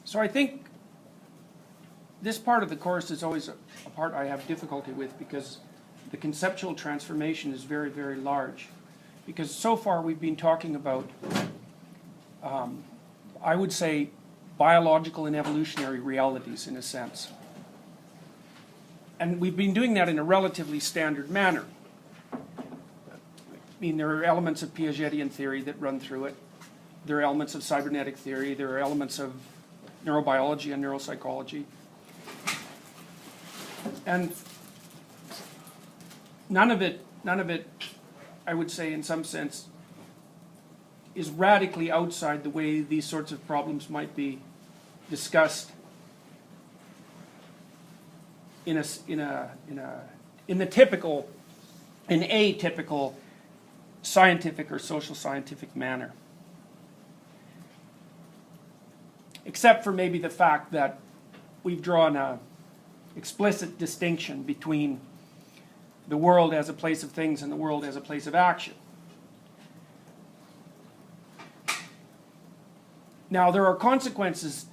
So I think this part of the course is always a part I have difficulty with because the conceptual transformation is very, very large. Because so far we've been talking about, I would say, biological and evolutionary realities in a sense. And we've been doing that in a relatively standard manner. I mean, there are elements of Piagetian theory that run through it. There are elements of cybernetic theory. There are elements of neurobiology and neuropsychology. And none of it, I would say in some sense, is radically outside the way these sorts of problems might be discussed in a typical, an atypical scientific or social scientific manner. Except for maybe the fact that we've drawn an explicit distinction between the world as a place of things and the world as a place of action. Now, there are consequences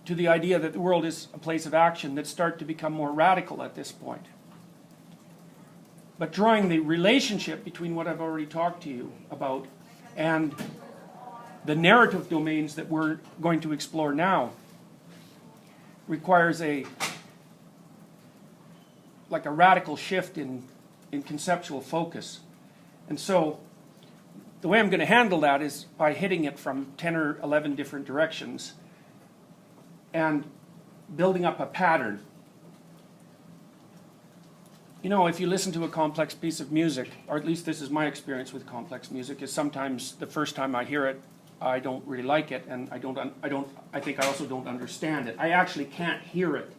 to the idea that the world is a place of action that start to become more radical at this point. But drawing the relationship between what I've already talked to you about and the narrative domains that we're going to explore now requires a radical shift in conceptual focus. And so the way I'm going to handle that is by hitting it from 10 or 11 different directions and building up a pattern. You know, if you listen to a complex piece of music, or at least this is my experience with complex music, is sometimes the first time I hear it, I don't really like it, and I think I also don't understand it. I actually can't hear it.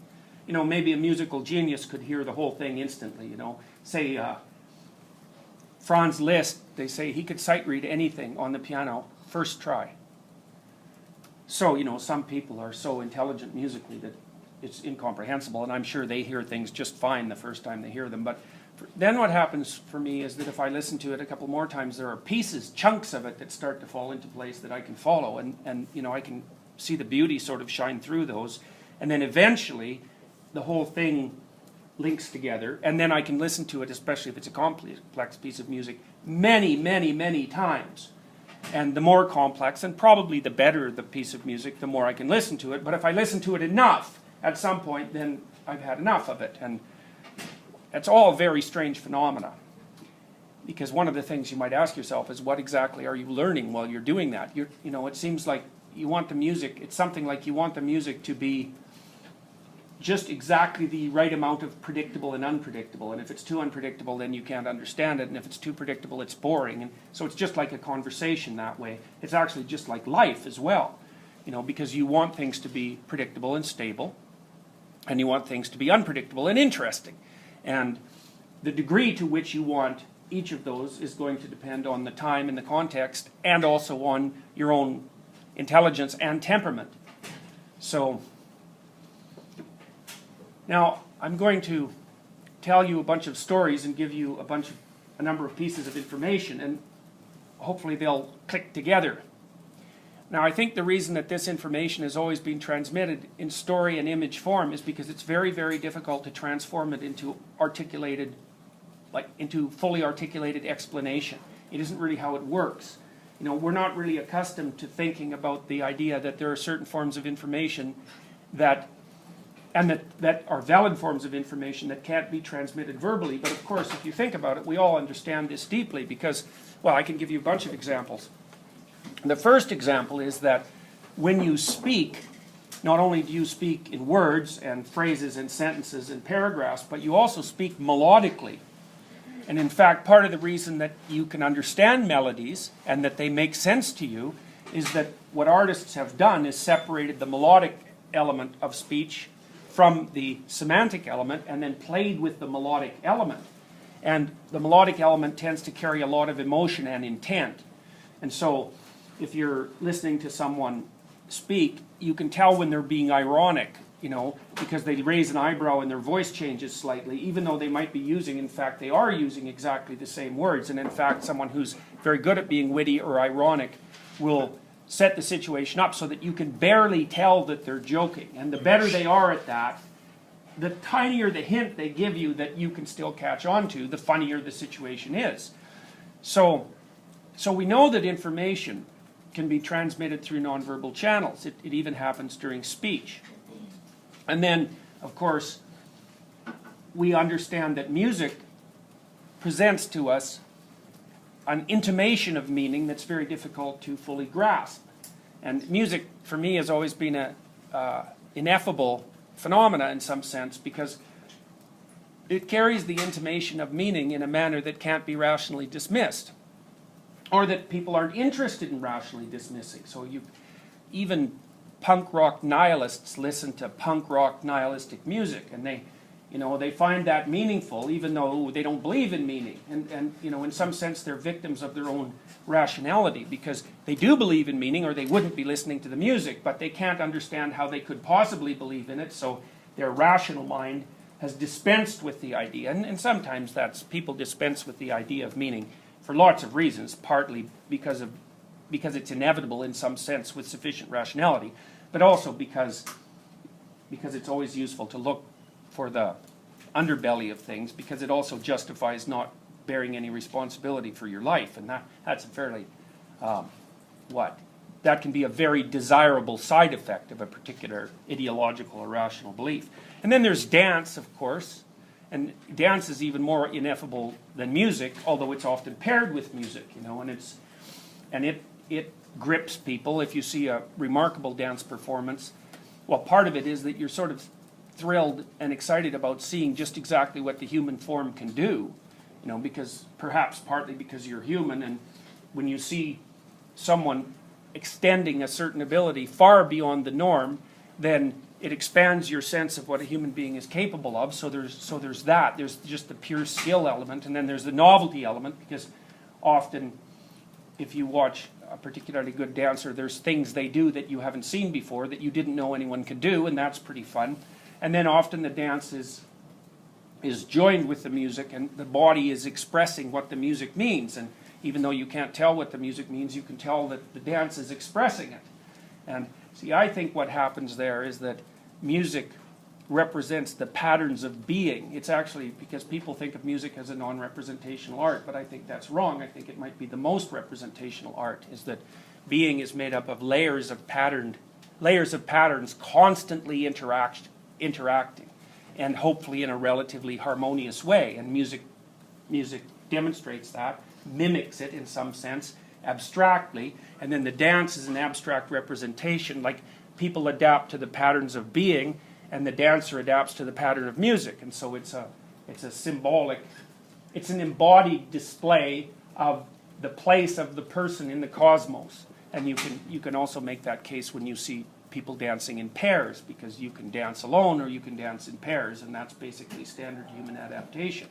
You know, maybe a musical genius could hear the whole thing instantly, you know. Say, Franz Liszt, they say he could sight read anything on the piano first try. So, you know, some people are so intelligent musically that it's incomprehensible, and I'm sure they hear things just fine the first time they hear them. But then what happens for me is that if I listen to it a couple more times, there are pieces, chunks of it that start to fall into place that I can follow, and you know, I can see the beauty sort of shine through those, and then eventually the whole thing links together, and then I can listen to it, especially if it's a complex piece of music, many, many, many times. And the more complex, and probably the better the piece of music, the more I can listen to it. But if I listen to it enough, at some point, then I've had enough of it. And it's all very strange phenomena. Because one of the things you might ask yourself is, what exactly are you learning while you're doing that? You know, it seems like you want the music, it's something like you want the music to be just exactly the right amount of predictable and unpredictable. And if it's too unpredictable, then you can't understand it. And if it's too predictable, it's boring. And so it's just like a conversation that way. It's actually just like life as well. You know, because you want things to be predictable and stable. And you want things to be unpredictable and interesting. And the degree to which you want each of those is going to depend on the time and the context, and also on your own intelligence and temperament. So now, I'm going to tell you a bunch of stories and give you a number of pieces of information, and hopefully they'll click together. Now, I think the reason that this information has always been transmitted in story and image form is because it's very, very difficult to transform it into articulated, into fully articulated explanation. It isn't really how it works. You know, we're not really accustomed to thinking about the idea that there are certain forms of information that are valid forms of information that can't be transmitted verbally. But of course, if you think about it, we all understand this deeply because, well, I can give you a bunch of examples. The first example is that when you speak, not only do you speak in words and phrases and sentences and paragraphs, but you also speak melodically. And in fact, part of the reason that you can understand melodies and that they make sense to you is that what artists have done is separated the melodic element of speech from the semantic element and then played with the melodic element. And the melodic element tends to carry a lot of emotion and intent. And so if you're listening to someone speak, you can tell when they're being ironic, you know, because they raise an eyebrow and their voice changes slightly, even though they might be using, in fact, they are using exactly the same words. And in fact, someone who's very good at being witty or ironic will set the situation up so that you can barely tell that they're joking. And the better they are at that, the tinier the hint they give you that you can still catch on to, the funnier the situation is. So we know that information can be transmitted through nonverbal channels. It even happens during speech. And then, of course, we understand that music presents to us an intimation of meaning that's very difficult to fully grasp. And music, for me, has always been an ineffable phenomena in some sense, because it carries the intimation of meaning in a manner that can't be rationally dismissed, or that people aren't interested in rationally dismissing. So even punk rock nihilists listen to punk rock nihilistic music, and they find that meaningful, even though they don't believe in meaning. And in some sense, they're victims of their own rationality, because they do believe in meaning, or they wouldn't be listening to the music, but they can't understand how they could possibly believe in it, so their rational mind has dispensed with the idea. And sometimes people dispense with the idea of meaning for lots of reasons, partly because it's inevitable in some sense with sufficient rationality, but also because it's always useful to look for the underbelly of things, because it also justifies not bearing any responsibility for your life, and that's a fairly that can be a very desirable side effect of a particular ideological or rational belief. And then there's dance, of course, and dance is even more ineffable than music, although it's often paired with music, and it grips people. If you see a remarkable dance performance, well, part of it is that you're sort of thrilled and excited about seeing just exactly what the human form can do, because perhaps partly because you're human, and when you see someone extending a certain ability far beyond the norm, then it expands your sense of what a human being is capable of. So there's that. There's just the pure skill element, and then there's the novelty element, because often if you watch a particularly good dancer, there's things they do that you haven't seen before that you didn't know anyone could do, and that's pretty fun. And then often the dance is joined with the music, and the body is expressing what the music means. And even though you can't tell what the music means, you can tell that the dance is expressing it. And see, I think what happens there is that music represents the patterns of being. It's actually, because people think of music as a non-representational art, but I think that's wrong. I think it might be the most representational art, is that being is made up of layers of patterns constantly interacting, and hopefully in a relatively harmonious way. And music demonstrates that, mimics it in some sense, abstractly, and then the dance is an abstract representation, like people adapt to the patterns of being, and the dancer adapts to the pattern of music. And so it's a symbolic, it's an embodied display of the place of the person in the cosmos. And you can also make that case when you see people dancing in pairs, because you can dance alone or you can dance in pairs, and that's basically standard human adaptation.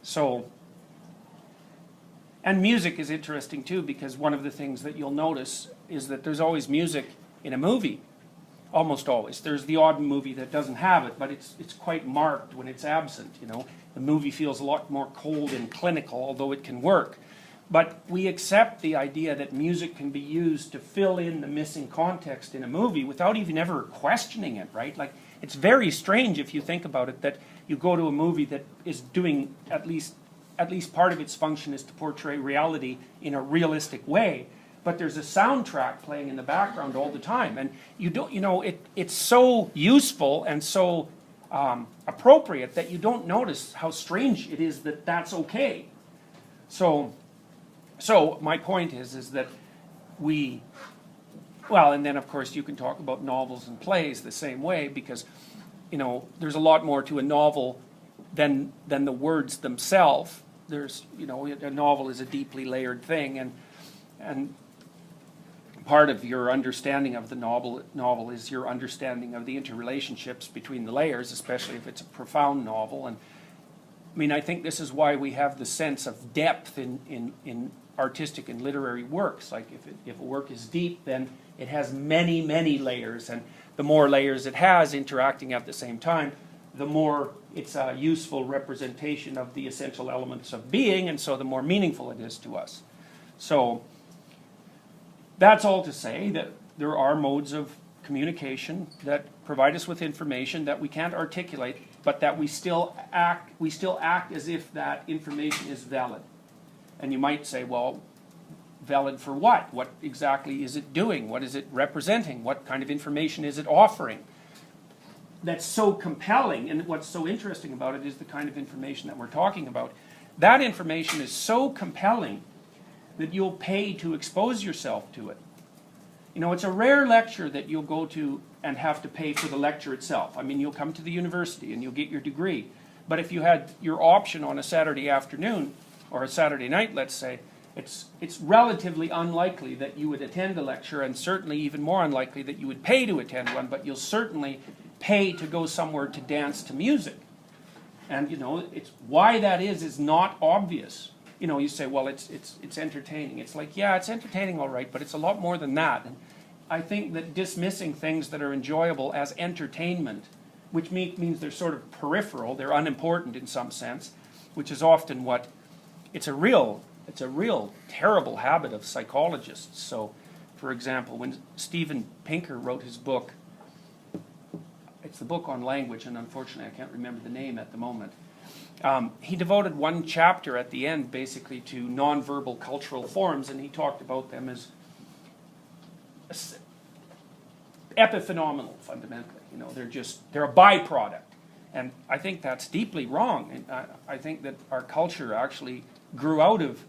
So, and music is interesting too, because one of the things that you'll notice is that there's always music in a movie. Almost always. There's the odd movie that doesn't have it, but it's quite marked when it's absent. The movie feels a lot more cold and clinical, although it can work. But we accept the idea that music can be used to fill in the missing context in a movie without even ever questioning it, right? Like, it's very strange if you think about it, that you go to a movie that is doing at least part of its function is to portray reality in a realistic way, but there's a soundtrack playing in the background all the time, and it's so useful and so appropriate that you don't notice how strange it is that that's okay. So my point is that and then of course you can talk about novels and plays the same way, because there's a lot more to a novel than the words themselves. There's a novel is a deeply layered thing, and part of your understanding of the novel is your understanding of the interrelationships between the layers, especially if it's a profound novel. And I think this is why we have the sense of depth in artistic and literary works. Like if a work is deep, then it has many, many layers, and the more layers it has interacting at the same time, the more it's a useful representation of the essential elements of being, and so the more meaningful it is to us. So that's all to say that there are modes of communication that provide us with information that we can't articulate, but that we still act as if that information is valid. And you might say, well, valid for what? What exactly is it doing? What is it representing? What kind of information is it offering? That's so compelling, and what's so interesting about it is the kind of information that we're talking about. That information is so compelling that you'll pay to expose yourself to it. You know, it's a rare lecture that you'll go to and have to pay for the lecture itself. I mean, you'll come to the university and you'll get your degree. But if you had your option on a Saturday afternoon, or a Saturday night, let's say, it's relatively unlikely that you would attend a lecture, and certainly even more unlikely that you would pay to attend one, but you'll certainly pay to go somewhere to dance to music. And, you know, it's why that is not obvious. You know, you say, well, it's entertaining. It's like, yeah, it's entertaining, all right, but it's a lot more than that. And I think that dismissing things that are enjoyable as entertainment, which means they're sort of peripheral, they're unimportant in some sense, which is often what, it's a real terrible habit of psychologists. So, for example, when Steven Pinker wrote his book, it's the book on language, and unfortunately I can't remember the name at the moment. He devoted one chapter at the end basically to nonverbal cultural forms, and he talked about them as epiphenomenal, fundamentally. You know, they're a byproduct. And I think that's deeply wrong. And I think that our culture actually grew out of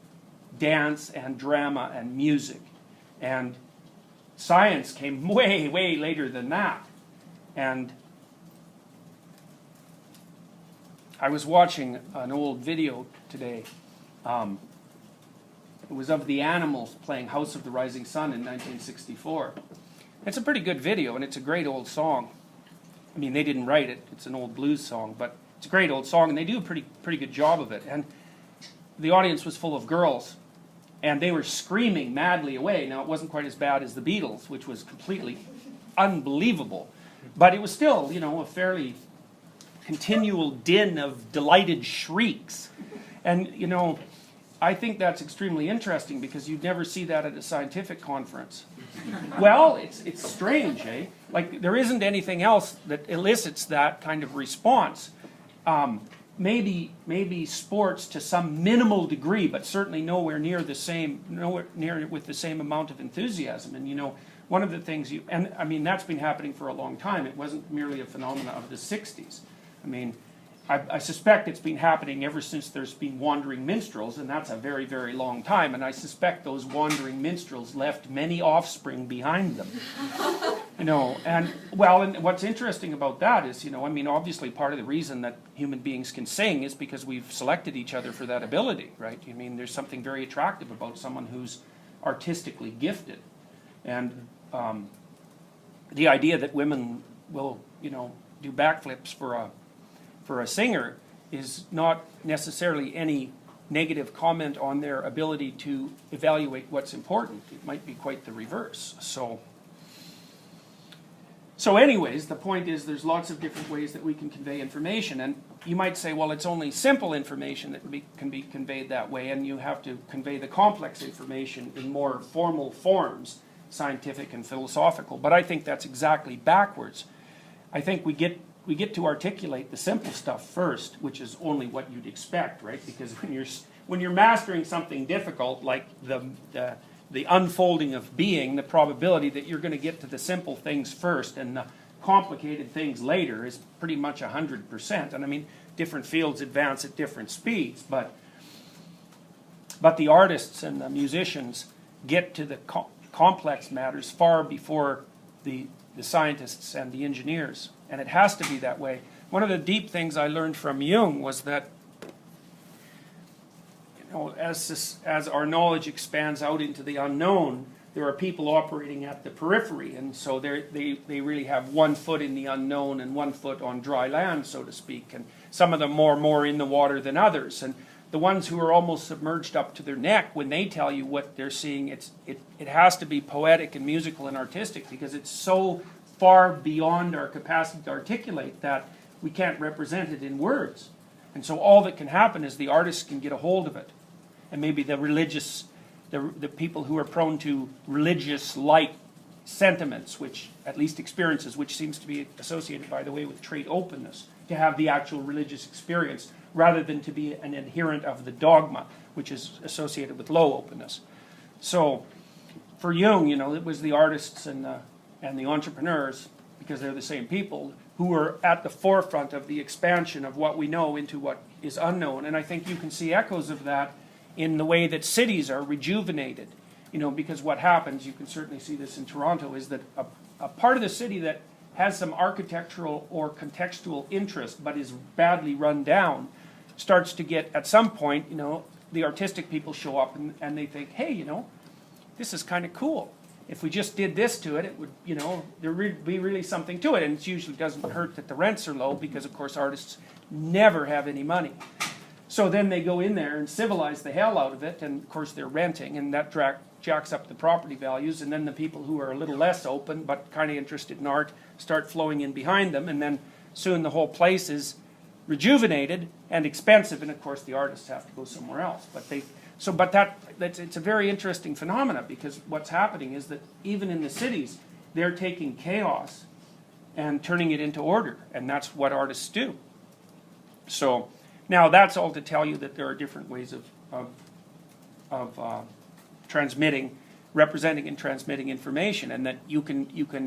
dance and drama and music. And science came way, way later than that. And I was watching an old video today. It was of the Animals playing House of the Rising Sun in 1964. It's a pretty good video, and it's a great old song. I mean, they didn't write it. It's an old blues song, but it's a great old song, and they do a pretty good job of it. And the audience was full of girls, and they were screaming madly away. Now, it wasn't quite as bad as the Beatles, which was completely unbelievable. But it was still, you know, a fairly continual din of delighted shrieks. And, you know, I think that's extremely interesting because you'd never see that at a scientific conference. Well, it's strange, eh? Like, there isn't anything else that elicits that kind of response. Maybe sports to some minimal degree, but certainly nowhere near with the same amount of enthusiasm. And, you know, one of the things and I mean, that's been happening for a long time. It wasn't merely a phenomenon of the 60s. I mean, I suspect it's been happening ever since there's been wandering minstrels, and that's a very, very long time. And I suspect those wandering minstrels left many offspring behind them. You know, and what's interesting about that is, you know, I mean, obviously part of the reason that human beings can sing is because we've selected each other for that ability, right? I mean, there's something very attractive about someone who's artistically gifted. And the idea that women will, you know, do backflips for a singer is not necessarily any negative comment on their ability to evaluate what's important. It might be quite the reverse. So anyways, the point is there's lots of different ways that we can convey information. And you might say, well, it's only simple information that can be conveyed that way, and you have to convey the complex information in more formal forms, scientific and philosophical. But I think that's exactly backwards. I think we get to articulate the simple stuff first, which is only what you'd expect, right? Because when you're mastering something difficult, like the unfolding of being, the probability that you're going to get to the simple things first and the complicated things later is pretty much 100%. And I mean, different fields advance at different speeds, but the artists and the musicians get to the complex matters far before the scientists and the engineers. And it has to be that way. One of the deep things I learned from Jung was that, you know, as our knowledge expands out into the unknown, there are people operating at the periphery, and so they really have one foot in the unknown and one foot on dry land, so to speak. And some of them more in the water than others. And the ones who are almost submerged up to their neck, when they tell you what they're seeing, it has to be poetic and musical and artistic, because it's so far beyond our capacity to articulate that we can't represent it in words. And so all that can happen is the artist can get a hold of it. And maybe the religious the people who are prone to religious-like sentiments, which, at least experiences, which seems to be associated, by the way, with trait openness, to have the actual religious experience, rather than to be an adherent of the dogma, which is associated with low openness. So, for Jung, you know, it was the artists and the entrepreneurs, because they're the same people, who were at the forefront of the expansion of what we know into what is unknown. And I think you can see echoes of that in the way that cities are rejuvenated. You know, because what happens, you can certainly see this in Toronto, is that a part of the city that has some architectural or contextual interest but is badly run down starts to get, at some point, you know, the artistic people show up and they think, hey, you know, this is kind of cool. If we just did this to it, it would, you know, there would be really something to it. And it usually doesn't hurt that the rents are low, because, of course, artists never have any money. So then they go in there and civilize the hell out of it, and, of course, they're renting, and that jacks up the property values, and then the people who are a little less open but kind of interested in art start flowing in behind them, and then soon the whole place is rejuvenated and expensive, and, of course, the artists have to go somewhere else. But it's a very interesting phenomena, because what's happening is that even in the cities, they're taking chaos and turning it into order, and that's what artists do. So now that's all to tell you that there are different ways of transmitting, representing, and transmitting information, and that you can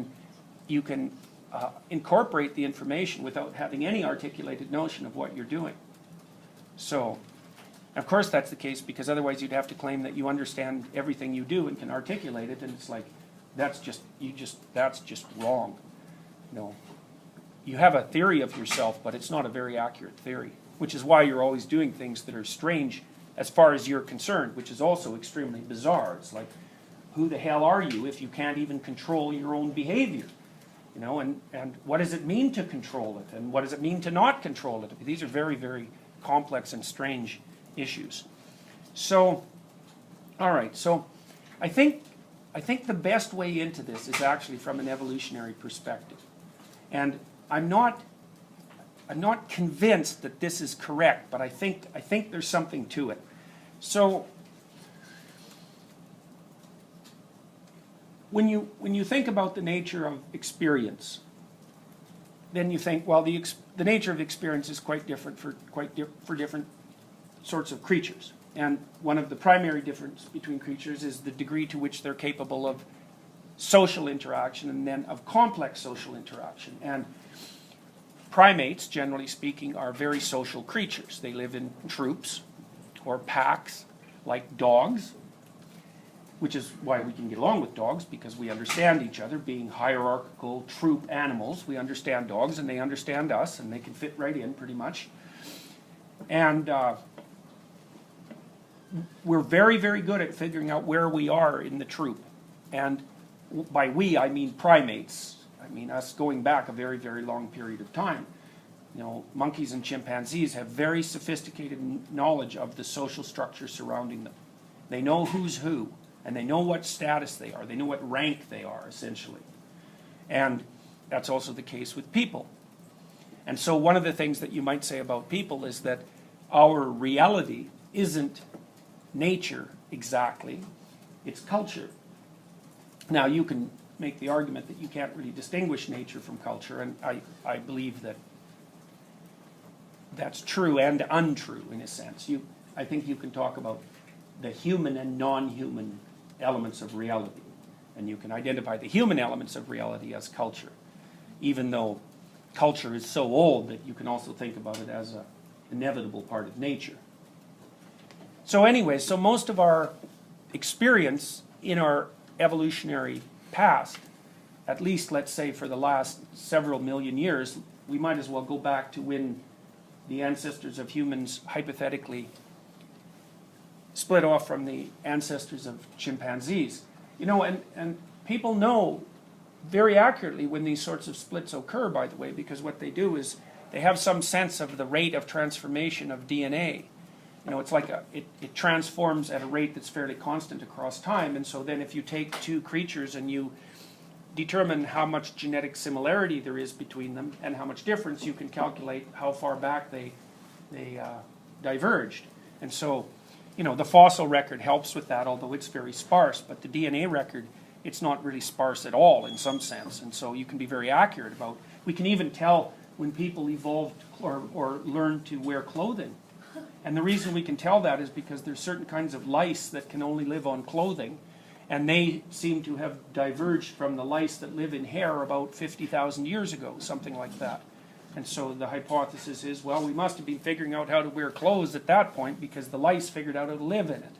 incorporate the information without having any articulated notion of what you're doing. So, of course, that's the case, because otherwise you'd have to claim that you understand everything you do and can articulate it, and it's like, that's just wrong. No, you have a theory of yourself, but it's not a very accurate theory, which is why you're always doing things that are strange as far as you're concerned, which is also extremely bizarre. It's like, who the hell are you if you can't even control your own behavior? You know, and what does it mean to control it, and what does it mean to not control it? These are very, very complex and strange issues. So, all right, so I think the best way into this is actually from an evolutionary perspective. And I'm not convinced that this is correct, but I think there's something to it. So when you think about the nature of experience, then you think, well, the nature of experience is quite different for different sorts of creatures. And one of the primary differences between creatures is the degree to which they're capable of social interaction, and then of complex social interaction. And primates, generally speaking, are very social creatures. They live in troops or packs, like dogs, which is why we can get along with dogs, because we understand each other. Being hierarchical troop animals, we understand dogs, and they understand us, and they can fit right in pretty much. And we're very, very good at figuring out where we are in the troop. And by we, I mean primates. I mean us going back a very, very long period of time. You know, monkeys and chimpanzees have very sophisticated knowledge of the social structure surrounding them. They know who's who, and they know what status they are. They know what rank they are, essentially. And that's also the case with people. And so one of the things that you might say about people is that our reality isn't nature exactly, it's culture. Now, you can make the argument that you can't really distinguish nature from culture, and I believe that that's true and untrue in a sense. I think you can talk about the human and non-human elements of reality, and you can identify the human elements of reality as culture, even though culture is so old that you can also think about it as an inevitable part of nature. So anyway, so most of our experience in our evolutionary past, at least let's say for the last several million years, we might as well go back to when the ancestors of humans hypothetically split off from the ancestors of chimpanzees. You know, and people know very accurately when these sorts of splits occur, by the way, because what they do is they have some sense of the rate of transformation of DNA. You know, it's like it transforms at a rate that's fairly constant across time, and so then if you take two creatures and you determine how much genetic similarity there is between them and how much difference, you can calculate how far back they diverged. And so the fossil record helps with that, although it's very sparse, but the DNA record, it's not really sparse at all in some sense, and so you can be very accurate about. We can even tell when people evolved or learned to wear clothing. And the reason we can tell that is because there's certain kinds of lice that can only live on clothing, and they seem to have diverged from the lice that live in hair about 50,000 years ago, something like that. And so the hypothesis is, well, we must have been figuring out how to wear clothes at that point because the lice figured out how to live in it.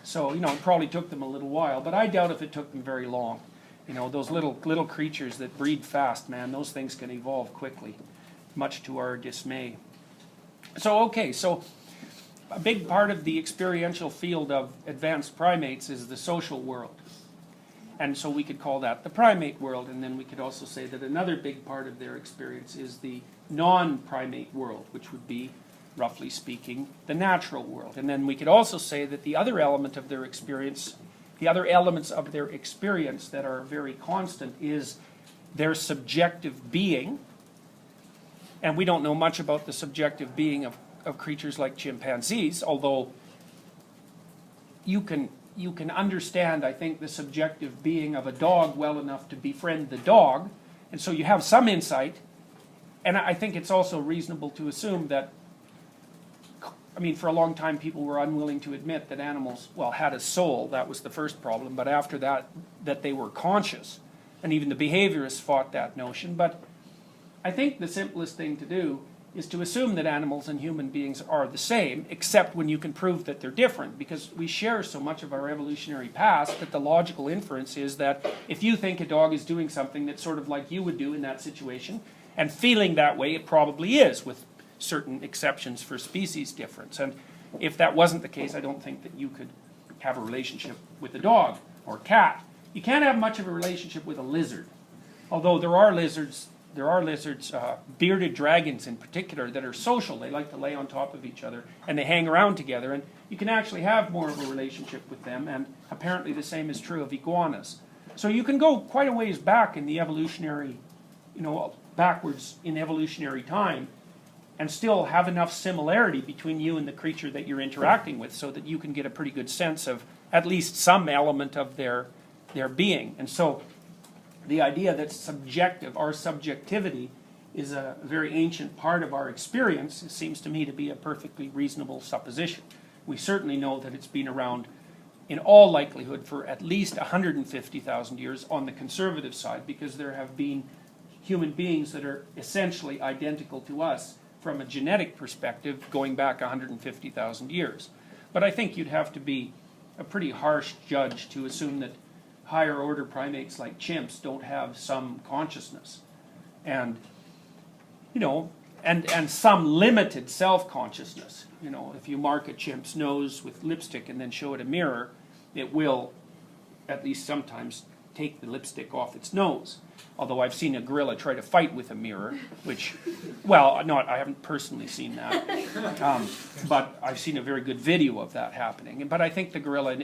So, it probably took them a little while, but I doubt if it took them very long. Those little creatures that breed fast, man, those things can evolve quickly, much to our dismay. So, okay, so a big part of the experiential field of advanced primates is the social world. And so we could call that the primate world, and then we could also say that another big part of their experience is the non-primate world, which would be, roughly speaking, the natural world. And then we could also say that the other element of their experience, the other elements of their experience that are very constant is their subjective being. And we don't know much about the subjective being of creatures like chimpanzees, although you can understand, I think, the subjective being of a dog well enough to befriend the dog, and so you have some insight. And I think it's also reasonable to assume that, for a long time people were unwilling to admit that animals, had a soul. That was the first problem, but after that they were conscious. And even the behaviorists fought that notion. But I think the simplest thing to do is to assume that animals and human beings are the same, except when you can prove that they're different, because we share so much of our evolutionary past that the logical inference is that if you think a dog is doing something that's sort of like you would do in that situation, and feeling that way, it probably is, with certain exceptions for species difference. And if that wasn't the case, I don't think that you could have a relationship with a dog or cat. You can't have much of a relationship with a lizard, although there are lizards, bearded dragons in particular, that are social. They like to lay on top of each other, and they hang around together, and you can actually have more of a relationship with them, and apparently the same is true of iguanas. So you can go quite a ways back in the evolutionary, backwards in evolutionary time, and still have enough similarity between you and the creature that you're interacting with so that you can get a pretty good sense of at least some element of their being. And so the idea that our subjectivity is a very ancient part of our experience seems to me to be a perfectly reasonable supposition. We certainly know that it's been around in all likelihood for at least 150,000 years on the conservative side, because there have been human beings that are essentially identical to us from a genetic perspective going back 150,000 years. But I think you'd have to be a pretty harsh judge to assume that higher order primates like chimps don't have some consciousness, and and some limited self-consciousness. If you mark a chimp's nose with lipstick and then show it a mirror, it will, at least sometimes, take the lipstick off its nose. Although I've seen a gorilla try to fight with a mirror, which, I haven't personally seen that, but I've seen a very good video of that happening. But I think the gorilla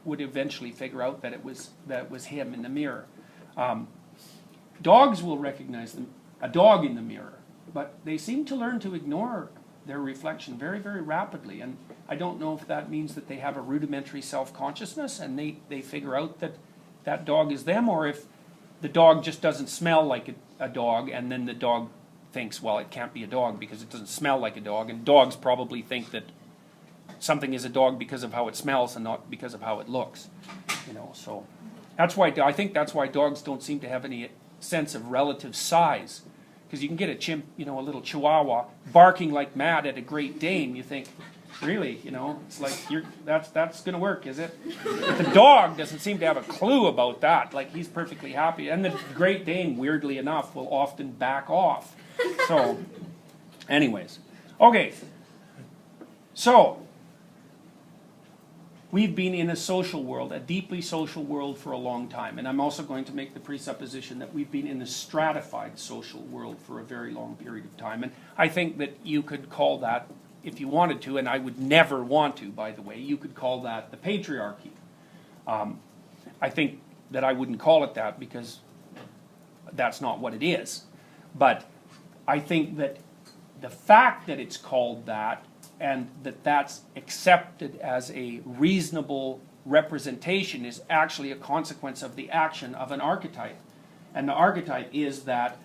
would eventually figure out that it was him in the mirror. Dogs will recognize a dog in the mirror, but they seem to learn to ignore their reflection very, very rapidly. And I don't know if that means that they have a rudimentary self-consciousness and they figure out that dog is them, or if the dog just doesn't smell like a dog, and then the dog thinks, well, it can't be a dog because it doesn't smell like a dog, and dogs probably think that something is a dog because of how it smells and not because of how it looks. So that's why I think that's why dogs don't seem to have any sense of relative size, because you can get a chimp, a little chihuahua barking like mad at a Great Dane. You think, really, it's like that's going to work, is it? But the dog doesn't seem to have a clue about that. Like, he's perfectly happy, and the Great Dane, weirdly enough, will often back off. So, anyways, okay. So we've been in a social world, a deeply social world, for a long time. And I'm also going to make the presupposition that we've been in a stratified social world for a very long period of time. And I think that you could call that, if you wanted to, and I would never want to, by the way, you could call that the patriarchy. I think that I wouldn't call it that because that's not what it is. But I think that the fact that it's called that and that's accepted as a reasonable representation is actually a consequence of the action of an archetype. And the archetype is that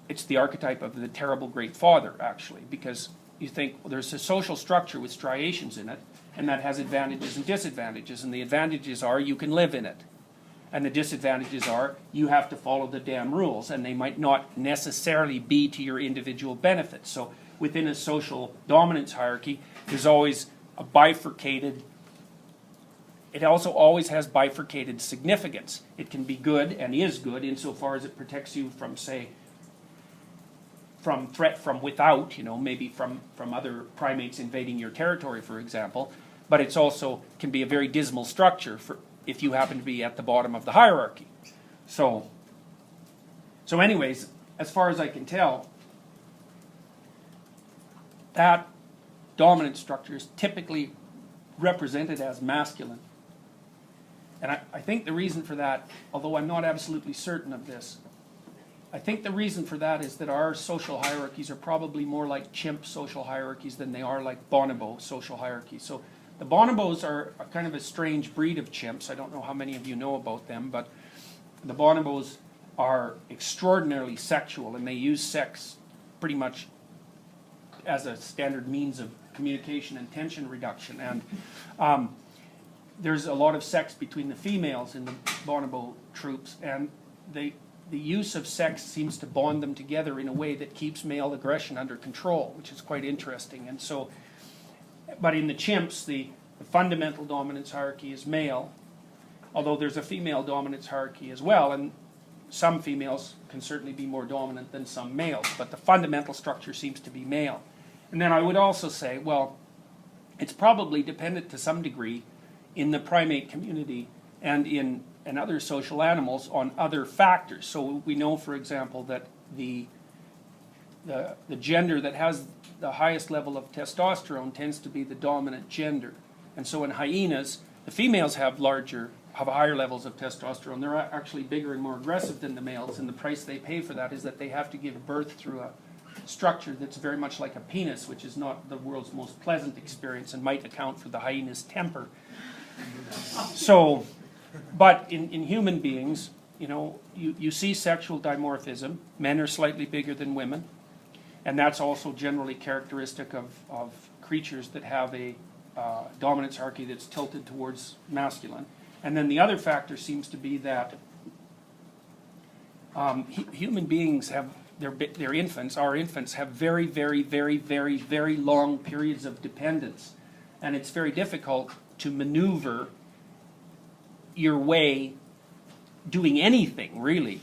it's the archetype of the terrible great father, actually, because you think, well, there's a social structure with striations in it, and that has advantages and disadvantages, and the advantages are you can live in it. And the disadvantages are you have to follow the damn rules, and they might not necessarily be to your individual benefit. So within a social dominance hierarchy, there's always a bifurcated, it also always has bifurcated significance. It can be good and is good insofar as it protects you from, say, from threat from without, maybe from other primates invading your territory, for example. But it's also can be a very dismal structure for if you happen to be at the bottom of the hierarchy. So anyways, as far as I can tell, that dominant structure is typically represented as masculine. And I think the reason for that, although I'm not absolutely certain of this, I think the reason for that is that our social hierarchies are probably more like chimp social hierarchies than they are like bonobo social hierarchies. So the bonobos are kind of a strange breed of chimps. I don't know how many of you know about them, but the bonobos are extraordinarily sexual, and they use sex pretty much as a standard means of communication and tension reduction. And there's a lot of sex between the females in the bonobo troops, and the use of sex seems to bond them together in a way that keeps male aggression under control, which is quite interesting. And so, but in the chimps, the fundamental dominance hierarchy is male, although there's a female dominance hierarchy as well, and some females can certainly be more dominant than some males, but the fundamental structure seems to be male. And then I would also say, well, it's probably dependent to some degree in the primate community and in other social animals on other factors. So we know, for example, that the gender that has the highest level of testosterone tends to be the dominant gender. And so in hyenas, the females have higher levels of testosterone. They're actually bigger and more aggressive than the males, and the price they pay for that is that they have to give birth through a structure that's very much like a penis, which is not the world's most pleasant experience and might account for the hyena's temper. So, but in human beings, you see sexual dimorphism. Men are slightly bigger than women, and that's also generally characteristic of creatures that have a dominance hierarchy that's tilted towards masculine. And then the other factor seems to be that human beings have their infants, our infants, have very, very, very, very, very long periods of dependence, and it's very difficult to maneuver your way doing anything, really,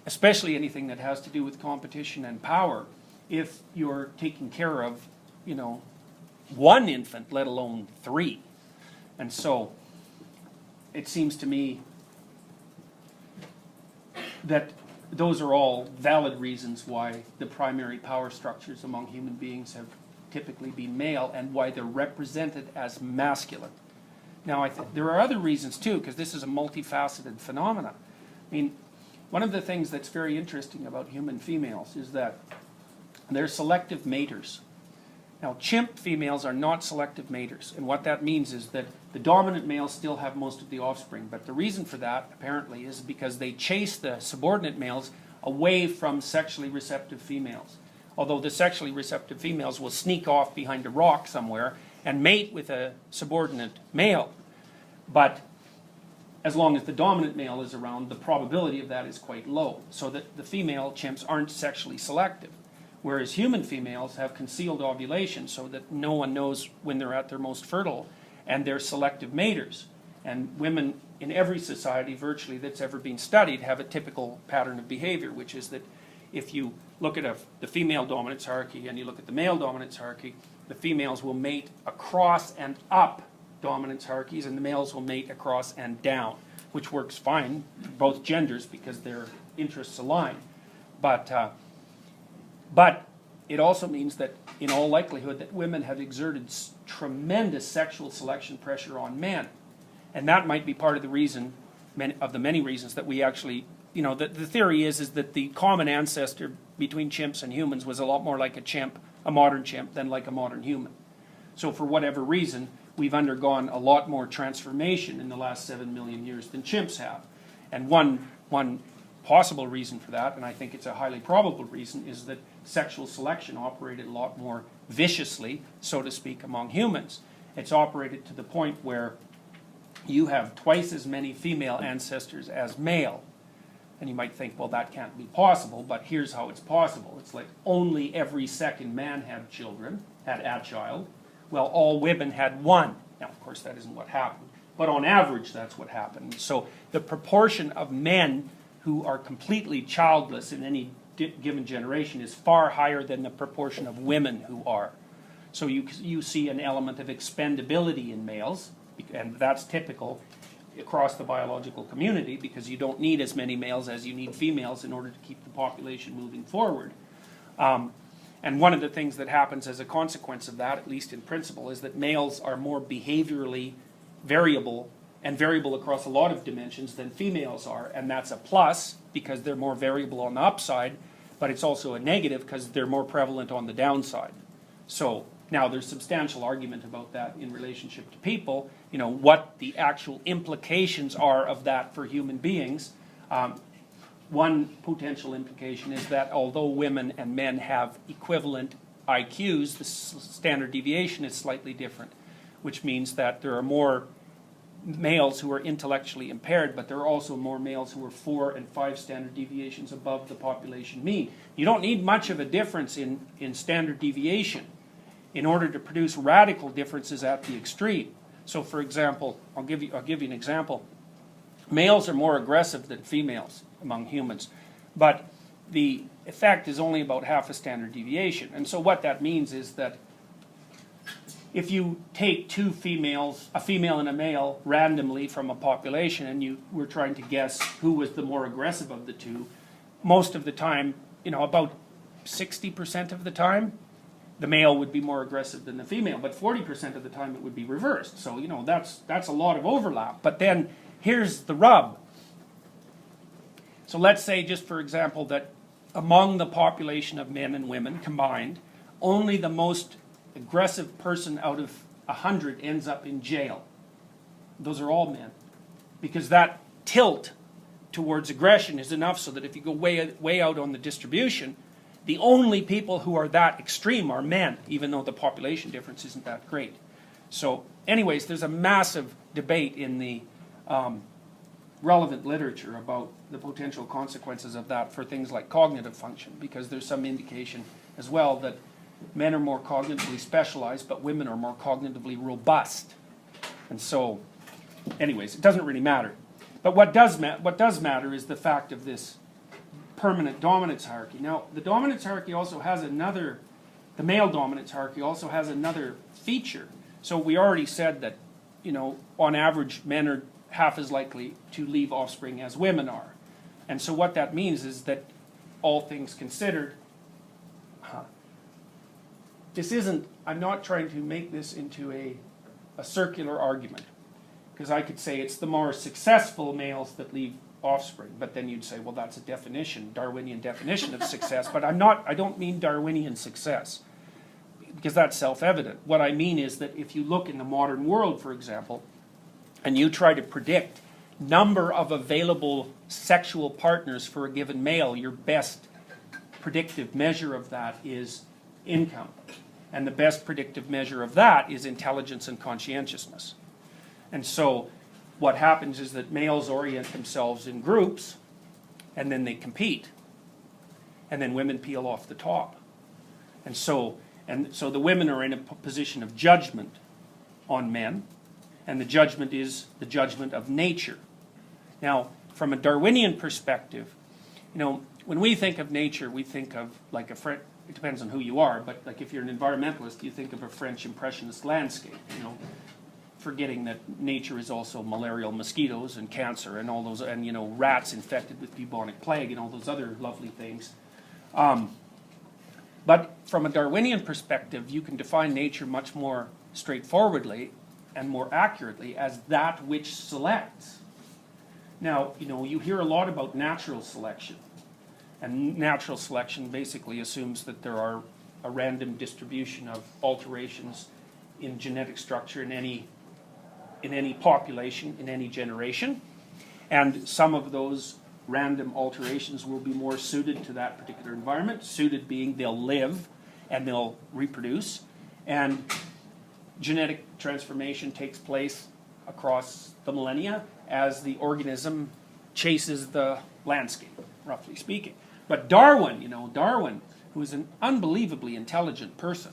especially anything that has to do with competition and power, if you're taking care of, one infant, let alone 3. And so it seems to me that those are all valid reasons why the primary power structures among human beings have typically been male and why they're represented as masculine. Now, there are other reasons too, because this is a multifaceted phenomenon. I mean, one of the things that's very interesting about human females is that they're selective maters. Now, chimp females are not selective maters, and what that means is that the dominant males still have most of the offspring, but the reason for that, apparently, is because they chase the subordinate males away from sexually receptive females. Although the sexually receptive females will sneak off behind a rock somewhere and mate with a subordinate male. But as long as the dominant male is around, the probability of that is quite low, so that the female chimps aren't sexually selective. Whereas human females have concealed ovulation so that no one knows when they're at their most fertile, and they're selective maters. And women in every society virtually that's ever been studied have a typical pattern of behavior, which is that if you look at the female dominance hierarchy and you look at the male dominance hierarchy, the females will mate across and up dominance hierarchies, and the males will mate across and down, which works fine for both genders because their interests align. But it also means that, in all likelihood, that women have exerted tremendous sexual selection pressure on men. And that might be part of the reason, of the many reasons that we actually you know, the theory is that the common ancestor between chimps and humans was a lot more like a chimp, a modern chimp, than like a modern human. So for whatever reason, we've undergone a lot more transformation in the last 7 million years than chimps have. And one possible reason for that, and I think it's a highly probable reason, is that sexual selection operated a lot more viciously, so to speak, among humans. It's operated to the point where you have twice as many female ancestors as male. And you might think, well, that can't be possible, but here's how it's possible. It's like only every second man had a child. Well, all women had one. Now, of course, that isn't what happened. But on average, that's what happened. So the proportion of men who are completely childless in any given generation is far higher than the proportion of women who are. So you see an element of expendability in males, and that's typical across the biological community because you don't need as many males as you need females in order to keep the population moving forward. And one of the things that happens as a consequence of that, at least in principle, is that males are more behaviorally variable and variable across a lot of dimensions than females are. And that's a plus because they're more variable on the upside, but it's also a negative because they're more prevalent on the downside. So now there's substantial argument about that in relationship to people, you know, what the actual implications are of that for human beings. One potential implication is that although women and men have equivalent IQs, the standard deviation is slightly different, which means that there are more males who are intellectually impaired, but there are also more males who are 4 and 5 standard deviations above the population mean. You don't need much of a difference in standard deviation in order to produce radical differences at the extreme. So, for example, I'll give you an example. Males are more aggressive than females among humans, but the effect is only about half a standard deviation. And so what that means is that if you take two females, a female and a male, randomly from a population, and you were trying to guess who was the more aggressive of the two, most of the time, you know, about 60% of the time, the male would be more aggressive than the female, but 40% of the time it would be reversed. So, you know, that's a lot of overlap. But then here's the rub. So let's say, just for example, that among the population of men and women combined, only the most aggressive person out of 100 ends up in jail. Those are all men. Because that tilt towards aggression is enough so that if you go way out on the distribution, the only people who are that extreme are men, even though the population difference isn't that great. So anyways, there's a massive debate in the relevant literature about the potential consequences of that for things like cognitive function, because there's some indication as well that men are more cognitively specialized, but women are more cognitively robust. And so, anyways, it doesn't really matter. But what does matter is the fact of this permanent dominance hierarchy. Now, the dominance hierarchy also has another, the male dominance hierarchy also has another feature. So we already said that, you know, on average, men are half as likely to leave offspring as women are. And so what that means is that, all things considered, this isn't, I'm not trying to make this into a circular argument, because I could say it's the more successful males that leave offspring, but then you'd say, well, that's a definition, Darwinian definition of success, but I don't mean Darwinian success, because that's self-evident. What I mean is that if you look in the modern world, for example, and you try to predict number of available sexual partners for a given male, your best predictive measure of that is income. And the best predictive measure of that is intelligence and conscientiousness. And so what happens is that males orient themselves in groups, and then they compete. And then women peel off the top. And so the women are in a position of judgment on men, and the judgment is the judgment of nature. Now, from a Darwinian perspective, you know, when we think of nature, we think of like it depends on who you are, but like if you're an environmentalist, you think of a French Impressionist landscape, you know, forgetting that nature is also malarial mosquitoes and cancer and all those, and, you know, rats infected with bubonic plague and all those other lovely things. But from a Darwinian perspective, you can define nature much more straightforwardly and more accurately as that which selects. Now, you hear a lot about natural selection. And natural selection basically assumes that there are a random distribution of alterations in genetic structure in any population, in any generation. And some of those random alterations will be more suited to that particular environment. Suited being they'll live and they'll reproduce. And genetic transformation takes place across the millennia as the organism chases the landscape, roughly speaking. But Darwin, Darwin, who is an unbelievably intelligent person,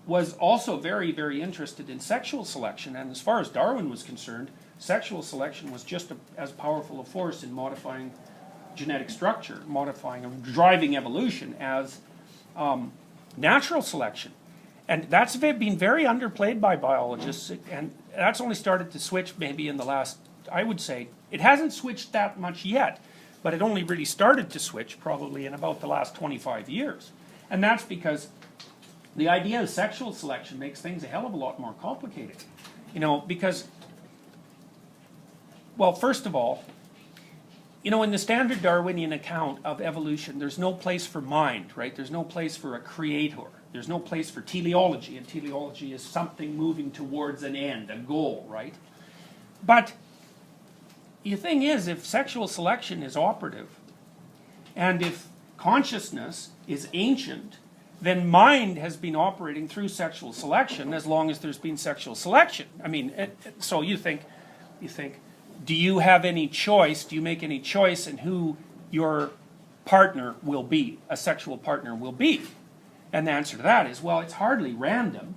was also very, very interested in sexual selection. And as far as Darwin was concerned, sexual selection was just as powerful a force in modifying genetic structure, modifying and driving evolution as natural selection. And that's been very underplayed by biologists, and that's only started to switch maybe in the last, I would say, it hasn't switched that much yet, but it only really started to switch probably in about the last 25 years. And that's because the idea of sexual selection makes things a hell of a lot more complicated. Because, well, first of all, in the standard Darwinian account of evolution, there's no place for mind, right? There's no place for a creator. There's no place for teleology, and teleology is something moving towards an end, a goal, right? But the thing is, if sexual selection is operative, and if consciousness is ancient, then mind has been operating through sexual selection as long as there's been sexual selection. I mean, so you think, do you have any choice, do you make any choice in who your partner will be, a sexual partner will be? And the answer to that is, well, it's hardly random.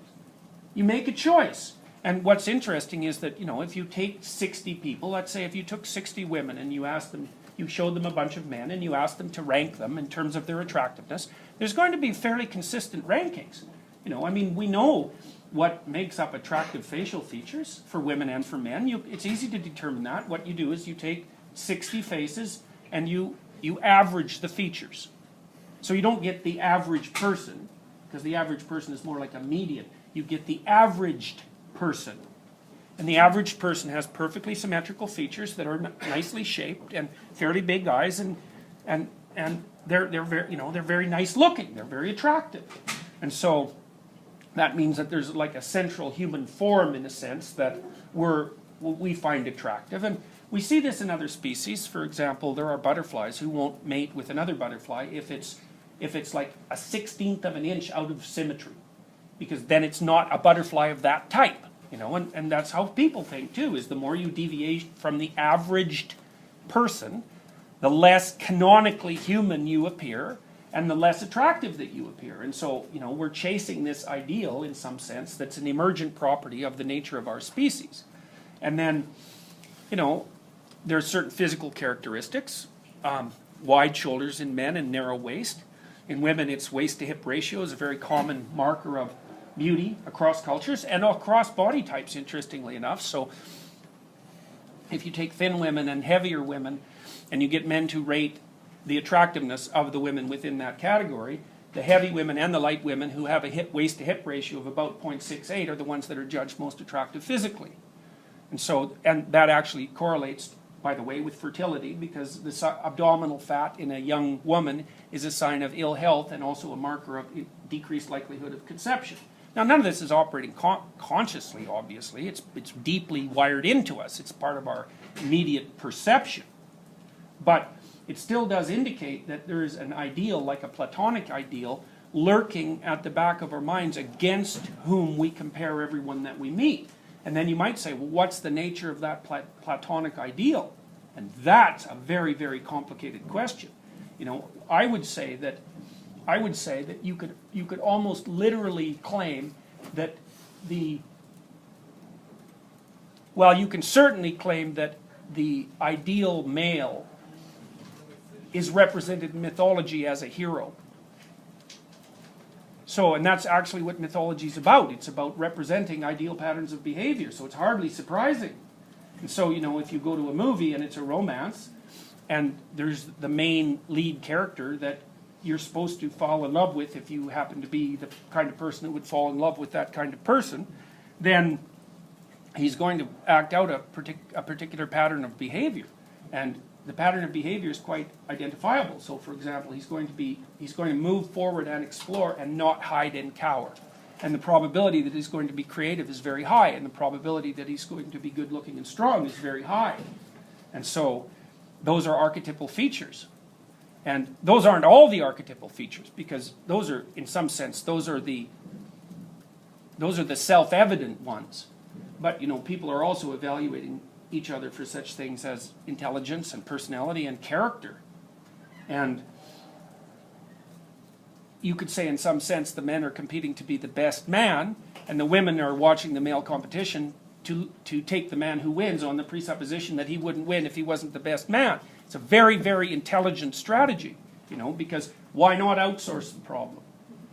You make a choice. And what's interesting is that, if you take 60 people, let's say if you took 60 women and you asked them, you showed them a bunch of men and you asked them to rank them in terms of their attractiveness, there's going to be fairly consistent rankings. We know what makes up attractive facial features for women and for men. It's easy to determine that. What you do is you take 60 faces and you average the features. So you don't get the average person, because the average person is more like a median. You get the averaged person. And the average person has perfectly symmetrical features that are nicely shaped and fairly big eyes, and they're very nice looking. They're very attractive. And so that means that there's like a central human form, in a sense, that we find attractive. And we see this in other species. For example, there are butterflies who won't mate with another butterfly if it's like a 1/16 of an inch out of symmetry, because then it's not a butterfly of that type. And that's how people think too, is the more you deviate from the averaged person, the less canonically human you appear, and the less attractive that you appear. And so, we're chasing this ideal, in some sense, that's an emergent property of the nature of our species. And then, there are certain physical characteristics, wide shoulders in men and narrow waist. In women, it's waist-to-hip ratio is a very common marker of beauty across cultures and across body types, interestingly enough. So if you take thin women and heavier women, and you get men to rate the attractiveness of the women within that category, the heavy women and the light women who have a waist-to-hip ratio of about 0.68 are the ones that are judged most attractive physically. And that actually correlates, by the way, with fertility, because the abdominal fat in a young woman is a sign of ill health and also a marker of decreased likelihood of conception. Now, none of this is operating consciously, obviously. It's deeply wired into us. It's part of our immediate perception. But it still does indicate that there is an ideal, like a Platonic ideal, lurking at the back of our minds against whom we compare everyone that we meet. And then you might say, well, what's the nature of that Platonic ideal? And that's a very, very complicated question. I would say that you could almost literally claim that you can certainly claim that the ideal male is represented in mythology as a hero. So, and that's actually what mythology is about. It's about representing ideal patterns of behavior. So it's hardly surprising. And so, if you go to a movie and it's a romance, and there's the main lead character that you're supposed to fall in love with if you happen to be the kind of person that would fall in love with that kind of person, then he's going to act out a particular pattern of behavior. And the pattern of behavior is quite identifiable. So, for example, he's going to move forward and explore and not hide and cower. And the probability that he's going to be creative is very high, and the probability that he's going to be good-looking and strong is very high. And so, those are archetypal features. And those aren't all the archetypal features, because those are, in some sense, those are the self-evident ones. But, you know, people are also evaluating each other for such things as intelligence and personality and character. And you could say, in some sense, the men are competing to be the best man, and the women are watching the male competition to take the man who wins on the presupposition that he wouldn't win if he wasn't the best man. It's a very, very intelligent strategy, you know, because why not outsource the problem?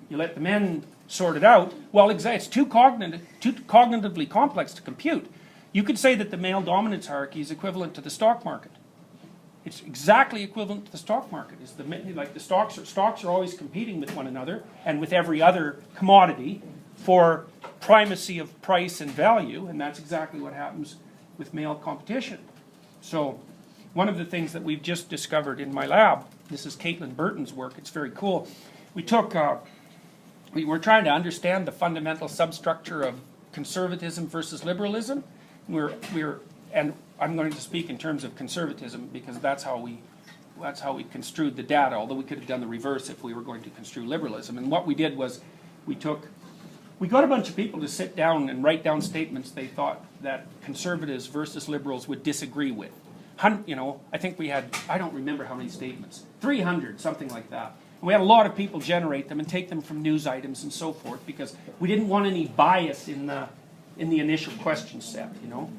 You let the men sort it out. Well, it's too cognitively complex to compute. You could say that the male dominance hierarchy is equivalent to the stock market. It's exactly equivalent to the stock market. It's the stocks are always competing with one another and with every other commodity for primacy of price and value, and that's exactly what happens with male competition. So one of the things that we've just discovered in my lab, this is Caitlin Burton's work, it's very cool. We were trying to understand the fundamental substructure of conservatism versus liberalism. And I'm going to speak in terms of conservatism because that's how we construed the data, although we could have done the reverse if we were going to construe liberalism. And what we did was we got a bunch of people to sit down and write down statements they thought that conservatives versus liberals would disagree with. You know, I think we had, I don't remember how many statements, 300, something like that. And we had a lot of people generate them and take them from news items and so forth because we didn't want any bias in the initial question set, you know.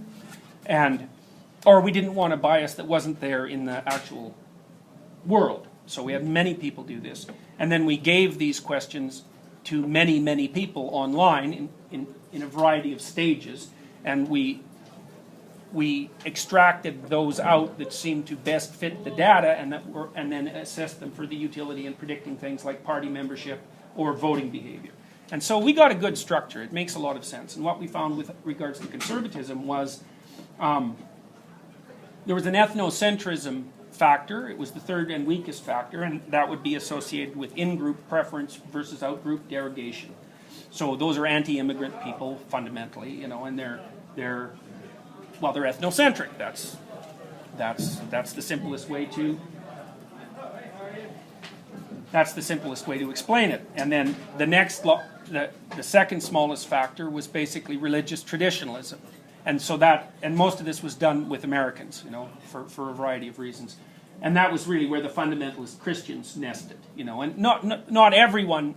Or we didn't want a bias that wasn't there in the actual world. So we had many people do this. And then we gave these questions to many, many people online in a variety of stages. And we extracted those out that seemed to best fit the data and then assessed them for the utility in predicting things like party membership or voting behavior. And so we got a good structure. It makes a lot of sense. And what we found with regards to conservatism was there was an ethnocentrism factor. It was the third and weakest factor, and that would be associated with in-group preference versus out-group derogation. So those are anti-immigrant people fundamentally, you know, and they're ethnocentric. That's the simplest way to explain it. And then the next the second smallest factor was basically religious traditionalism. And so and most of this was done with Americans, you know, for a variety of reasons. And that was really where the fundamentalist Christians nested, you know, and not everyone.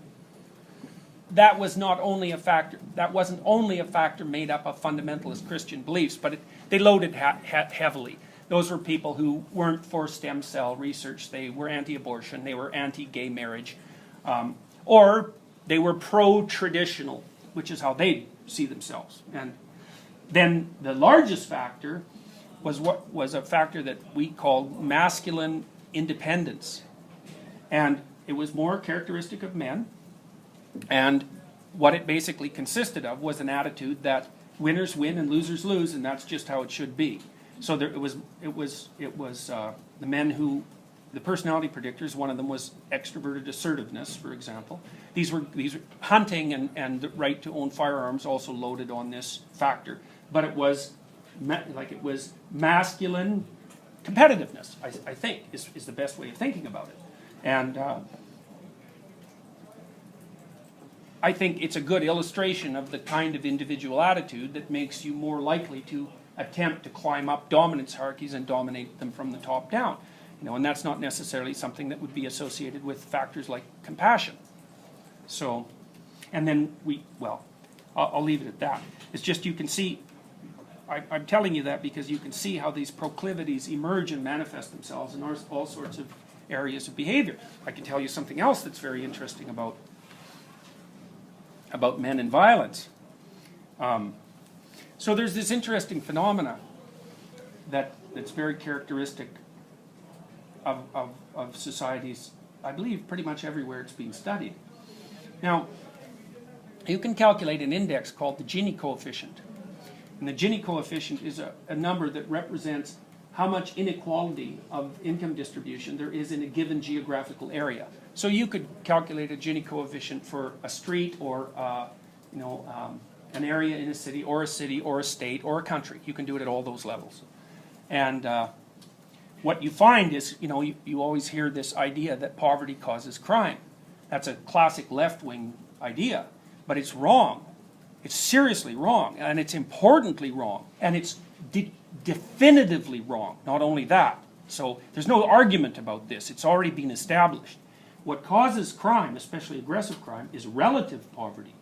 That wasn't only a factor made up of fundamentalist Christian beliefs, but they loaded heavily. Those were people who weren't for stem cell research. They were anti-abortion. They were anti-gay marriage, or they were pro-traditional, which is how they see themselves. And then the largest factor was a factor that we called masculine independence, and it was more characteristic of men. And what it basically consisted of was an attitude that winners win and losers lose, and that's just how it should be. So it was the men who, the personality predictors. One of them was extroverted assertiveness, for example. These were hunting and the right to own firearms also loaded on this factor, but it was masculine competitiveness. I think is the best way of thinking about it, and. I think it's a good illustration of the kind of individual attitude that makes you more likely to attempt to climb up dominance hierarchies and dominate them from the top down. You know, and that's not necessarily something that would be associated with factors like compassion. So, and then I'll leave it at that. It's just you can see, I'm telling you that because you can see how these proclivities emerge and manifest themselves in all sorts of areas of behavior. I can tell you something else that's very interesting about men and violence. So there's this interesting phenomena that's very characteristic of societies, I believe pretty much everywhere it's being studied. Now, you can calculate an index called the Gini coefficient. And the Gini coefficient is a number that represents how much inequality of income distribution there is in a given geographical area. So you could calculate a Gini coefficient for a street or an area in a city or a state or a country. You can do it at all those levels. And what you find is, you always hear this idea that poverty causes crime. That's a classic left-wing idea, but it's wrong. It's seriously wrong, and it's importantly wrong, and it's definitively wrong. Not only that. So there's no argument about this. It's already been established. What causes crime, especially aggressive crime, is relative poverty.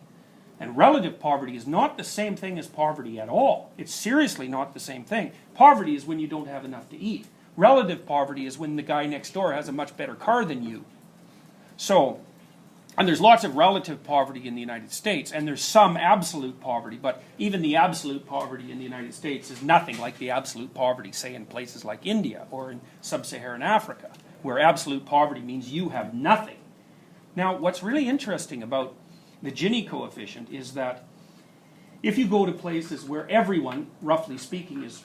And relative poverty is not the same thing as poverty at all. It's seriously not the same thing. Poverty is when you don't have enough to eat. Relative poverty is when the guy next door has a much better car than you. So, and there's lots of relative poverty in the United States, and there's some absolute poverty, but even the absolute poverty in the United States is nothing like the absolute poverty, say, in places like India or in sub-Saharan Africa, where absolute poverty means you have nothing. Now, what's really interesting about the Gini coefficient is that if you go to places where everyone, roughly speaking, is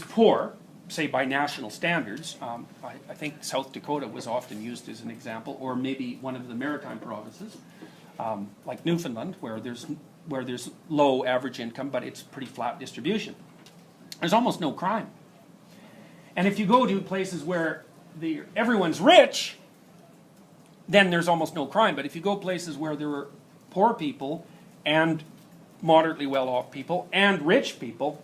poor, say by national standards, I think South Dakota was often used as an example, or maybe one of the maritime provinces, like Newfoundland, where there's low average income, but it's pretty flat distribution. There's almost no crime. And if you go to places where everyone's rich, then there's almost no crime. But if you go places where there are poor people and moderately well-off people and rich people,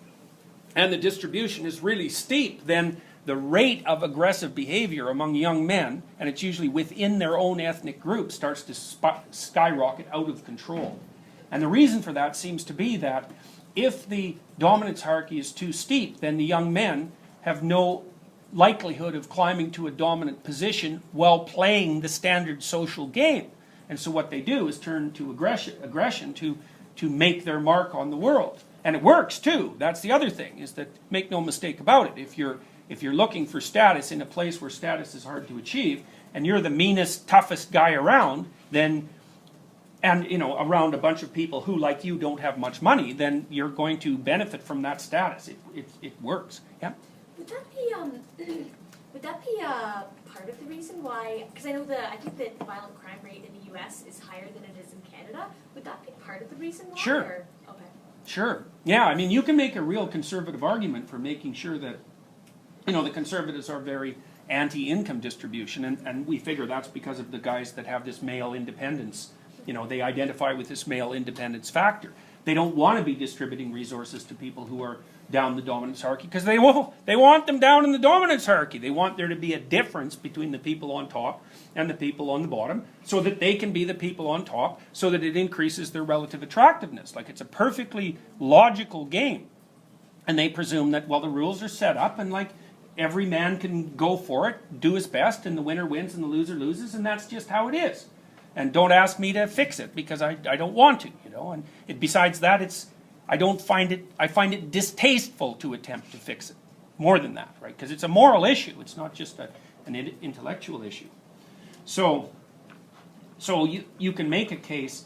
and the distribution is really steep, then the rate of aggressive behavior among young men, and it's usually within their own ethnic group, starts to skyrocket out of control. And the reason for that seems to be that if the dominance hierarchy is too steep, then the young men have no likelihood of climbing to a dominant position while playing the standard social game. And so what they do is turn to aggression to make their mark on the world. And it works too. That's the other thing, is that, make no mistake about it, if you're looking for status in a place where status is hard to achieve, and you're the meanest, toughest guy around, then, and around a bunch of people who, like you, don't have much money, then you're going to benefit from that status. It works. Yeah? Would that be part of the reason why, because I think that the violent crime rate in the US is higher than it is in Canada. Would that be part of the reason why? Sure. Or? Okay. Sure. Yeah, I mean, you can make a real conservative argument for making sure that, the conservatives are very anti-income distribution, and we figure that's because of the guys that have this male independence. They identify with this male independence factor. They don't want to be distributing resources to people who are down the dominance hierarchy, because they want them down in the dominance hierarchy. They want there to be a difference between the people on top and the people on the bottom, so that they can be the people on top, so that it increases their relative attractiveness. Like, it's a perfectly logical game. And they presume that, well, the rules are set up, and like, every man can go for it, do his best, and the winner wins and the loser loses, and that's just how it is. And don't ask me to fix it, because I don't want to, And besides that, I find it distasteful to attempt to fix it. More than that, right? Because it's a moral issue. It's not just an intellectual issue. So you can make a case.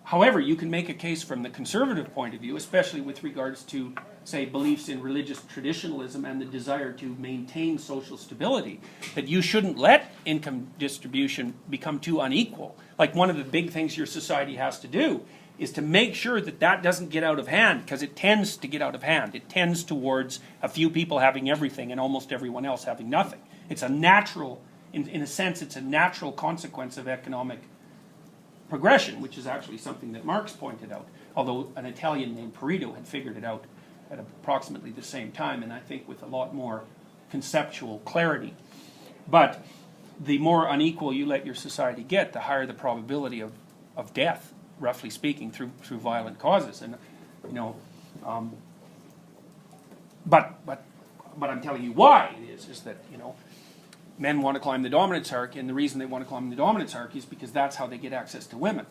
However, you can make a case from the conservative point of view, especially with regards to, say, beliefs in religious traditionalism and the desire to maintain social stability, that you shouldn't let income distribution become too unequal. Like, one of the big things your society has to do is to make sure that that doesn't get out of hand, because it tends to get out of hand. It tends towards a few people having everything and almost everyone else having nothing. It's a natural, in a sense, it's a natural consequence of economic progression, which is actually something that Marx pointed out, although an Italian named Pareto had figured it out at approximately the same time, and I think with a lot more conceptual clarity. But the more unequal you let your society get, the higher the probability of death, roughly speaking, through violent causes. And but I'm telling you why it is that men want to climb the dominance hierarchy, and the reason they want to climb the dominance hierarchy is because that's how they get access to women.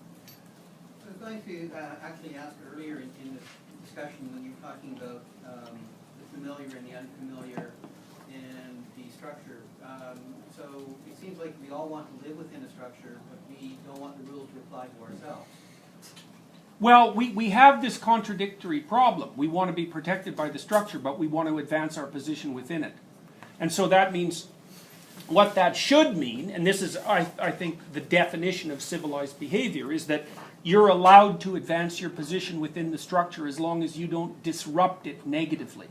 I was going to actually ask earlier in this discussion when you were talking about the familiar and the unfamiliar and the structure. So it seems like we all want to live within a structure, but we don't want the rules to apply to ourselves. Well, we have this contradictory problem. We want to be protected by the structure, but we want to advance our position within it. And so that means, what that should mean, and this is, I think, the definition of civilized behavior, is that you're allowed to advance your position within the structure as long as you don't disrupt it negatively.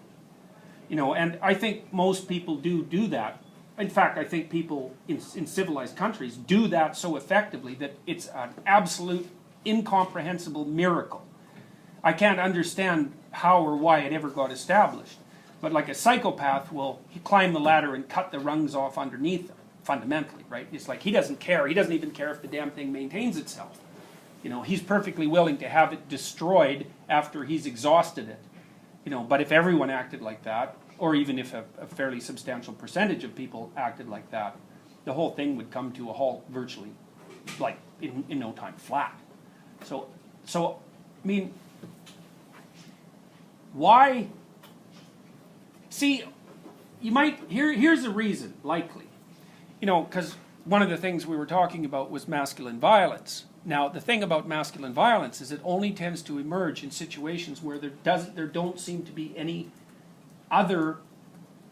You know, and I think most people do that. In fact, I think people in civilized countries do that so effectively that it's an absolute incomprehensible miracle. I can't understand how or why it ever got established. But like a psychopath will climb the ladder and cut the rungs off underneath them, fundamentally, right? It's like he doesn't care. He doesn't even care if the damn thing maintains itself. You know, he's perfectly willing to have it destroyed after he's exhausted it. You know, but if everyone acted like that, or even if a fairly substantial percentage of people acted like that, the whole thing would come to a halt virtually, like in no time flat. So I mean, why? See, you might, here's the reason, likely. You know, because one of the things we were talking about was masculine violence. Now, the thing about masculine violence is it only tends to emerge in situations where there don't seem to be any other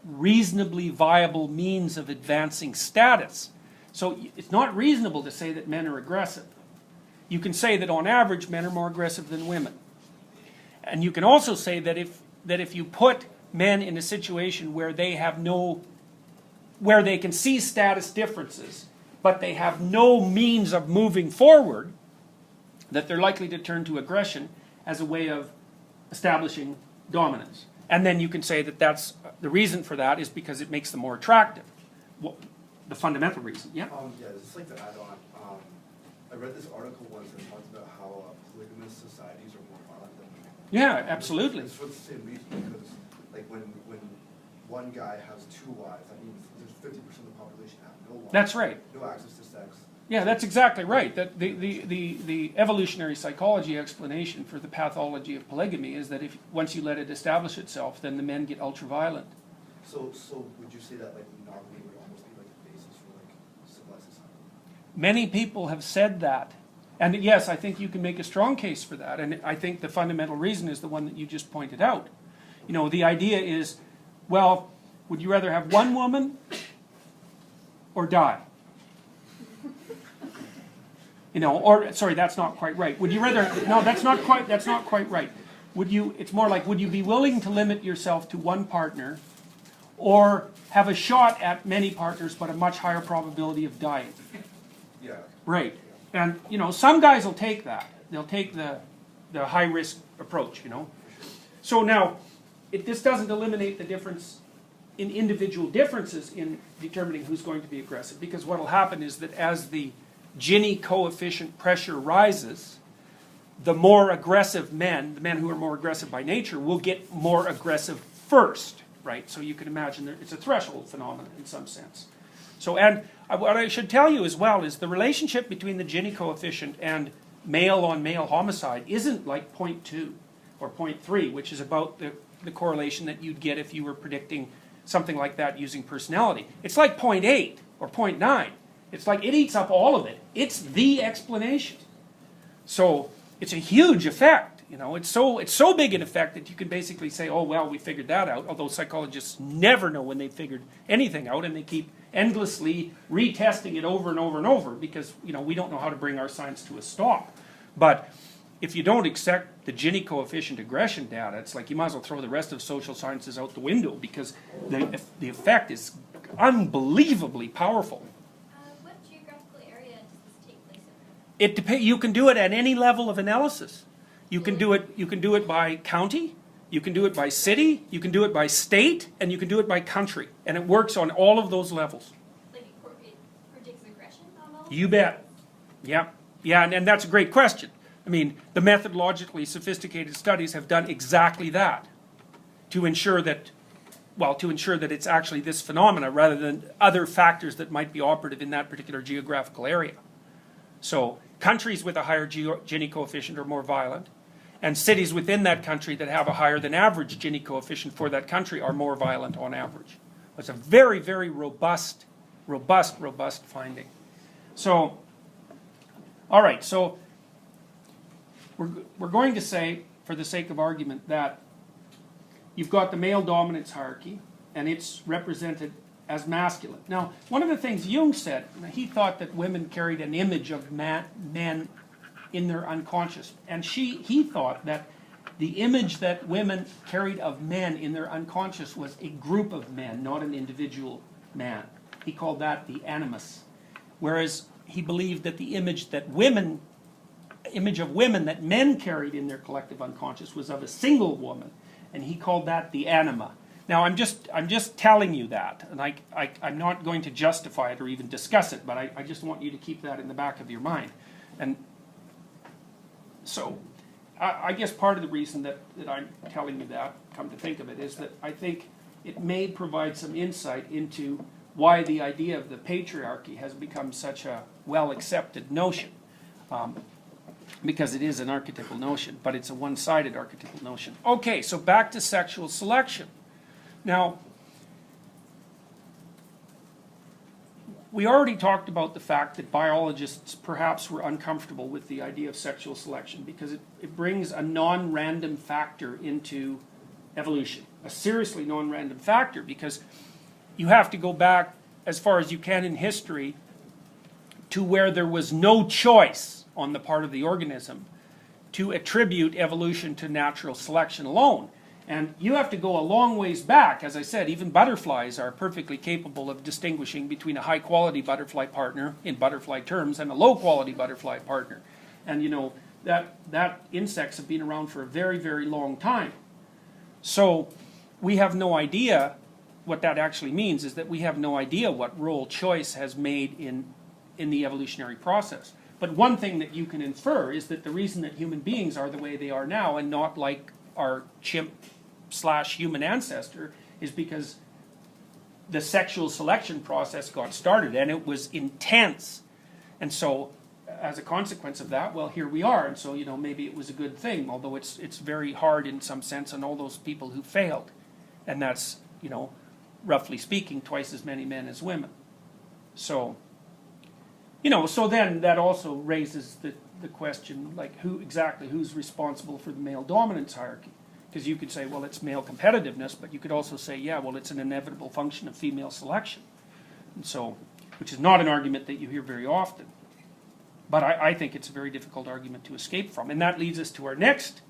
reasonably viable means of advancing status. So it's not reasonable to say that men are aggressive. You can say that on average men are more aggressive than women. And you can also say that if you put men in a situation where they have where they can see status differences, but they have no means of moving forward, that they're likely to turn to aggression as a way of establishing dominance. And then you can say that that's the reason for that is because it makes them more attractive. Well, the fundamental reason, yeah? Yeah, just like to add on, I read this article once that talked about how polygamous societies are more violent than women. Yeah, absolutely. It's for the same reason, because like when one guy has two wives, that means there's 50% of the population have no wives. That's right. No access to sex. Yeah, that's exactly right. That the evolutionary psychology explanation for the pathology of polygamy is that if once you let it establish itself, then the men get ultra-violent. So would you say that like monogamy would almost be like the basis for like civilized society? Many people have said that. And yes, I think you can make a strong case for that. And I think the fundamental reason is the one that you just pointed out. You know, the idea is, well, would you rather have one woman or die? You know, or sorry, that's not quite right. Would you rather? No, that's not quite right. Would you? It's more like, would you be willing to limit yourself to one partner, or have a shot at many partners but a much higher probability of dying? Yeah. Right. And you know, some guys will take that. They'll take the high risk approach. You know. So now, this doesn't eliminate the difference in individual differences in determining who's going to be aggressive, because what will happen is that as the Gini coefficient pressure rises, the more aggressive men, the men who are more aggressive by nature, will get more aggressive first, right? So you can imagine that it's a threshold phenomenon in some sense. So, and what I should tell you as well is the relationship between the Gini coefficient and male-on-male homicide isn't like 0.2 or 0.3, which is about the correlation that you'd get if you were predicting something like that using personality. It's like 0.8 or 0.9. It's like it eats up all of it. It's the explanation. So it's a huge effect. You know, it's so big an effect that you can basically say, oh well, we figured that out. Although psychologists never know when they figured anything out, and they keep endlessly retesting it over and over and over because you know we don't know how to bring our science to a stop. But if you don't accept the Gini coefficient aggression data, it's like you might as well throw the rest of social sciences out the window because the effect is unbelievably powerful. You can do it at any level of analysis. You can do it by county, you can do it by city, you can do it by state, and you can do it by country. And it works on all of those levels. Like it predicts aggression on all? You bet. Yeah. Yeah, and that's a great question. I mean, the methodologically sophisticated studies have done exactly that to ensure that it's actually this phenomena rather than other factors that might be operative in that particular geographical area. So countries with a higher Gini coefficient are more violent, and cities within that country that have a higher than average Gini coefficient for that country are more violent on average. It's a very, very robust finding. So, all right, so we're going to say, for the sake of argument, that you've got the male dominance hierarchy, and it's represented as masculine. Now, one of the things Jung said, he thought that women carried an image of men in their unconscious, and he thought that the image that women carried of men in their unconscious was a group of men, not an individual man. He called that the animus. Whereas he believed that the image of women that men carried in their collective unconscious was of a single woman, and he called that the anima. Now I'm just telling you that, and I'm not going to justify it or even discuss it, but I just want you to keep that in the back of your mind. And so I guess part of the reason that I'm telling you that, come to think of it, is that I think it may provide some insight into why the idea of the patriarchy has become such a well-accepted notion. Because it is an archetypal notion, but it's a one-sided archetypal notion. Okay, so back to sexual selection. Now, we already talked about the fact that biologists perhaps were uncomfortable with the idea of sexual selection because it brings a non-random factor into evolution. A seriously non-random factor, because you have to go back as far as you can in history to where there was no choice on the part of the organism to attribute evolution to natural selection alone. And you have to go a long ways back. As I said, even butterflies are perfectly capable of distinguishing between a high-quality butterfly partner, in butterfly terms, and a low-quality butterfly partner. And you know, that insects have been around for a very, very long time. So we have no idea what that actually means, is that we have no idea what role choice has made in the evolutionary process. But one thing that you can infer is that the reason that human beings are the way they are now and not like our chimp/human ancestor is because the sexual selection process got started and it was intense. And so as a consequence of that, well, here we are. And so, you know, maybe it was a good thing, although it's very hard in some sense on all those people who failed. And that's, you know, roughly speaking, twice as many men as women. So, you know, so then that also raises the question, like, who's responsible for the male dominance hierarchy? Because you could say, well, it's male competitiveness, but you could also say, yeah, well, it's an inevitable function of female selection. And so, which is not an argument that you hear very often. But I think it's a very difficult argument to escape from. And that leads us to our next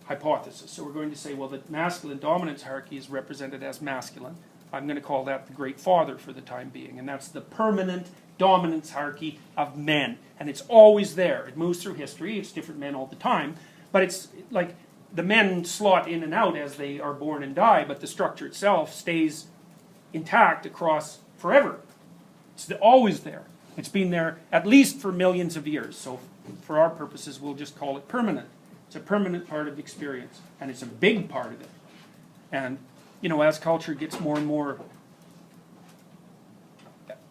hypothesis. So we're going to say, well, the masculine dominance hierarchy is represented as masculine. I'm going to call that the Great Father for the time being. And that's the permanent dominance hierarchy of men. And it's always there. It moves through history. It's different men all the time. But it's like the men slot in and out as they are born and die, but the structure itself stays intact across forever. It's always there. It's been there at least for millions of years. So for our purposes, we'll just call it permanent. It's a permanent part of experience. And it's a big part of it. And, you know, as culture gets more and more,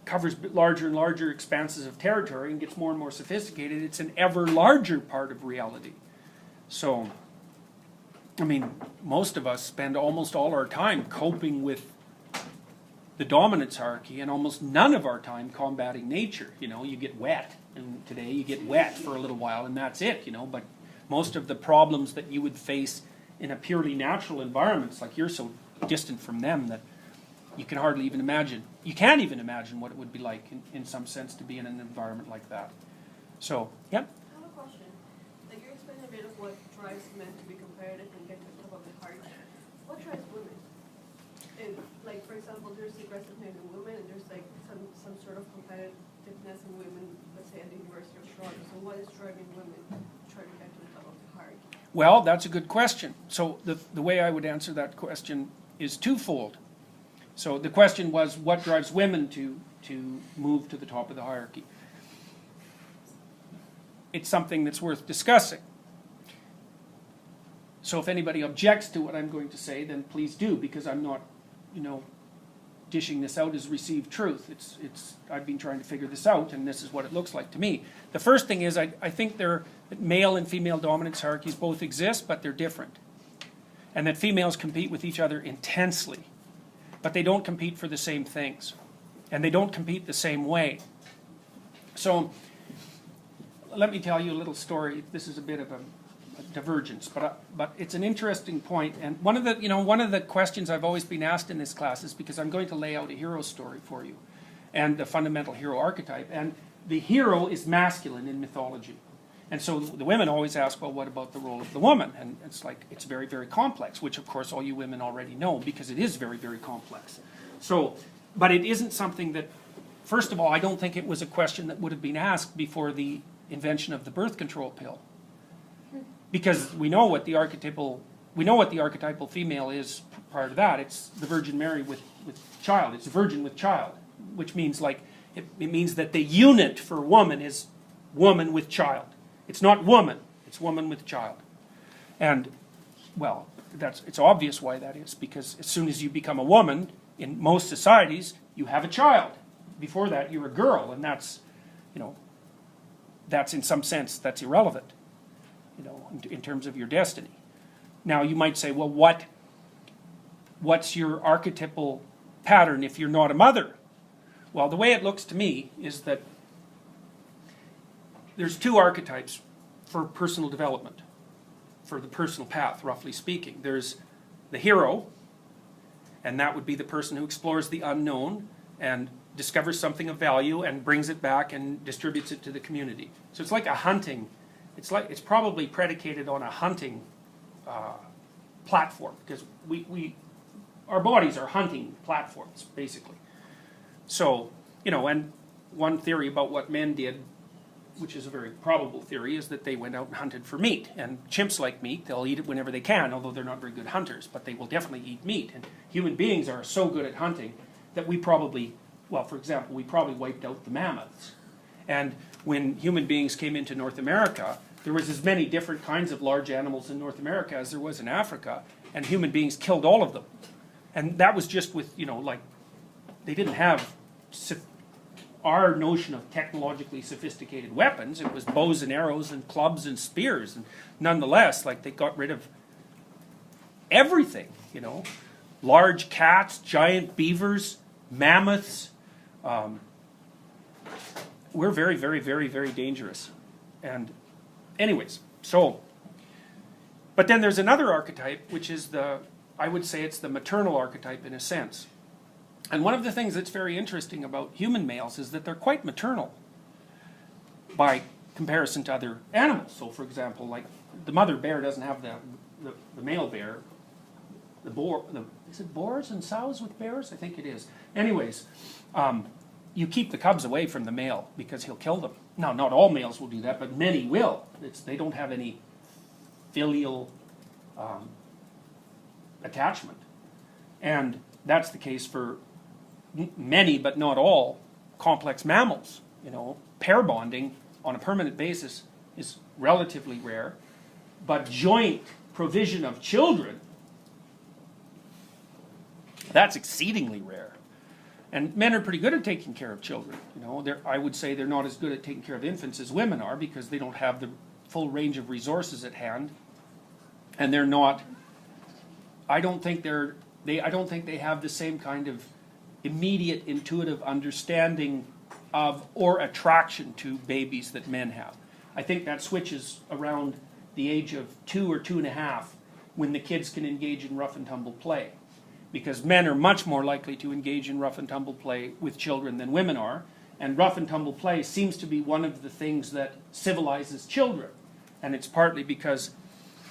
covers larger and larger expanses of territory and gets more and more sophisticated, it's an ever larger part of reality. So, I mean, most of us spend almost all our time coping with the dominance hierarchy and almost none of our time combating nature. You know, you get wet, and today you get wet for a little while and that's it, you know, but most of the problems that you would face in a purely natural environment, it's like you're so distant from them that you can hardly even imagine. You can't even imagine what it would be like, in some sense, to be in an environment like that. So, yeah? I have a question. Like, you explained a bit of what drives men to be competitive and get to the top of the hierarchy. What drives women? And, like, for example, there's aggressiveness in women, and there's, like, some sort of competitiveness in women, let's say, at the University of Toronto. So what is driving women to try to get to the top of the hierarchy? Well, that's a good question. So the way I would answer that question is twofold. So the question was, what drives women to move to the top of the hierarchy? It's something that's worth discussing. So if anybody objects to what I'm going to say, then please do, because I'm not, you know, dishing this out as received truth. I've been trying to figure this out, and this is what it looks like to me. The first thing is, I think that male and female dominance hierarchies both exist, but they're different. And that females compete with each other intensely. But they don't compete for the same things. And they don't compete the same way. So, let me tell you a little story. This is a bit of a divergence, but it's an interesting point. And one of the questions I've always been asked in this class is because I'm going to lay out a hero story for you, and the fundamental hero archetype. And the hero is masculine in mythology. And so the women always ask, well, what about the role of the woman? And it's like, it's very, very complex, which of course all you women already know, because it is very, very complex. So, but it isn't something that, first of all, I don't think it was a question that would have been asked before the invention of the birth control pill. Because we know what the archetypal female is prior to that. It's the Virgin Mary with child. It's a virgin with child, which means like, it means that the unit for woman is woman with child. It's not woman, it's woman with child. And, well, it's obvious why that is, because as soon as you become a woman, in most societies, you have a child. Before that, you're a girl, and that's, that's in some sense, that's irrelevant, in terms of your destiny. Now, you might say, well, what's your archetypal pattern if you're not a mother? Well, the way it looks to me is that there's two archetypes for personal development, for the personal path, roughly speaking. There's the hero, and that would be the person who explores the unknown and discovers something of value and brings it back and distributes it to the community. So it's like a hunting, it's probably predicated on a hunting platform, because our bodies are hunting platforms, basically. So, and one theory about what men did, which is a very probable theory, is that they went out and hunted for meat. And chimps like meat, they'll eat it whenever they can, although they're not very good hunters, but they will definitely eat meat. And human beings are so good at hunting that we probably, well, for example, we probably wiped out the mammoths. And when human beings came into North America, there was as many different kinds of large animals in North America as there was in Africa, and human beings killed all of them. And that was just with, they didn't have our notion of technologically sophisticated weapons. It was bows and arrows and clubs and spears. And nonetheless, they got rid of everything, Large cats, giant beavers, mammoths. We're very, very, very, very dangerous. And anyways, but then there's another archetype, which is I would say it's the maternal archetype in a sense. And one of the things that's very interesting about human males is that they're quite maternal by comparison to other animals. So, for example, the mother bear doesn't have the male bear. The boar, is it boars and sows with bears? I think it is. Anyways, you keep the cubs away from the male because he'll kill them. Now, not all males will do that, but many will. They don't have any filial attachment. And that's the case for many, but not all, complex mammals. Pair bonding on a permanent basis is relatively rare, but joint provision of children, that's exceedingly rare. And men are pretty good at taking care of children. I would say they're not as good at taking care of infants as women are, because they don't have the full range of resources at hand, and they're not. I don't think they have the same kind of immediate intuitive understanding of or attraction to babies that men have. I think that switches around the age of 2 or 2.5, when the kids can engage in rough and tumble play. Because men are much more likely to engage in rough and tumble play with children than women are. And rough and tumble play seems to be one of the things that civilizes children. And it's partly because,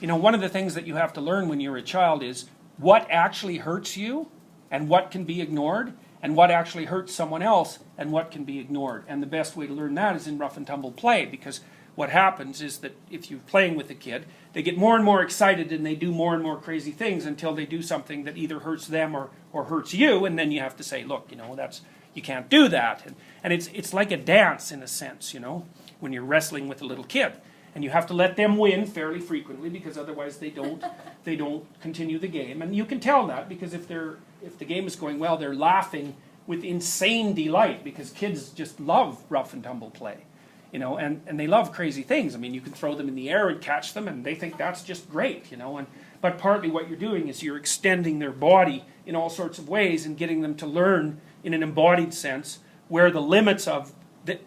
one of the things that you have to learn when you're a child is what actually hurts you and what can be ignored, and what actually hurts someone else and what can be ignored. And the best way to learn that is in rough and tumble play, because what happens is that if you're playing with a kid, they get more and more excited and they do more and more crazy things until they do something that either hurts them or hurts you, and then you have to say, look, you can't do that. And it's like a dance in a sense, when you're wrestling with a little kid. And you have to let them win fairly frequently, because otherwise they don't continue the game. And you can tell that because if the game is going well, they're laughing with insane delight, because kids just love rough and tumble play. And they love crazy things. I mean, you can throw them in the air and catch them, and they think that's just great, but partly what you're doing is you're extending their body in all sorts of ways and getting them to learn in an embodied sense where the limits of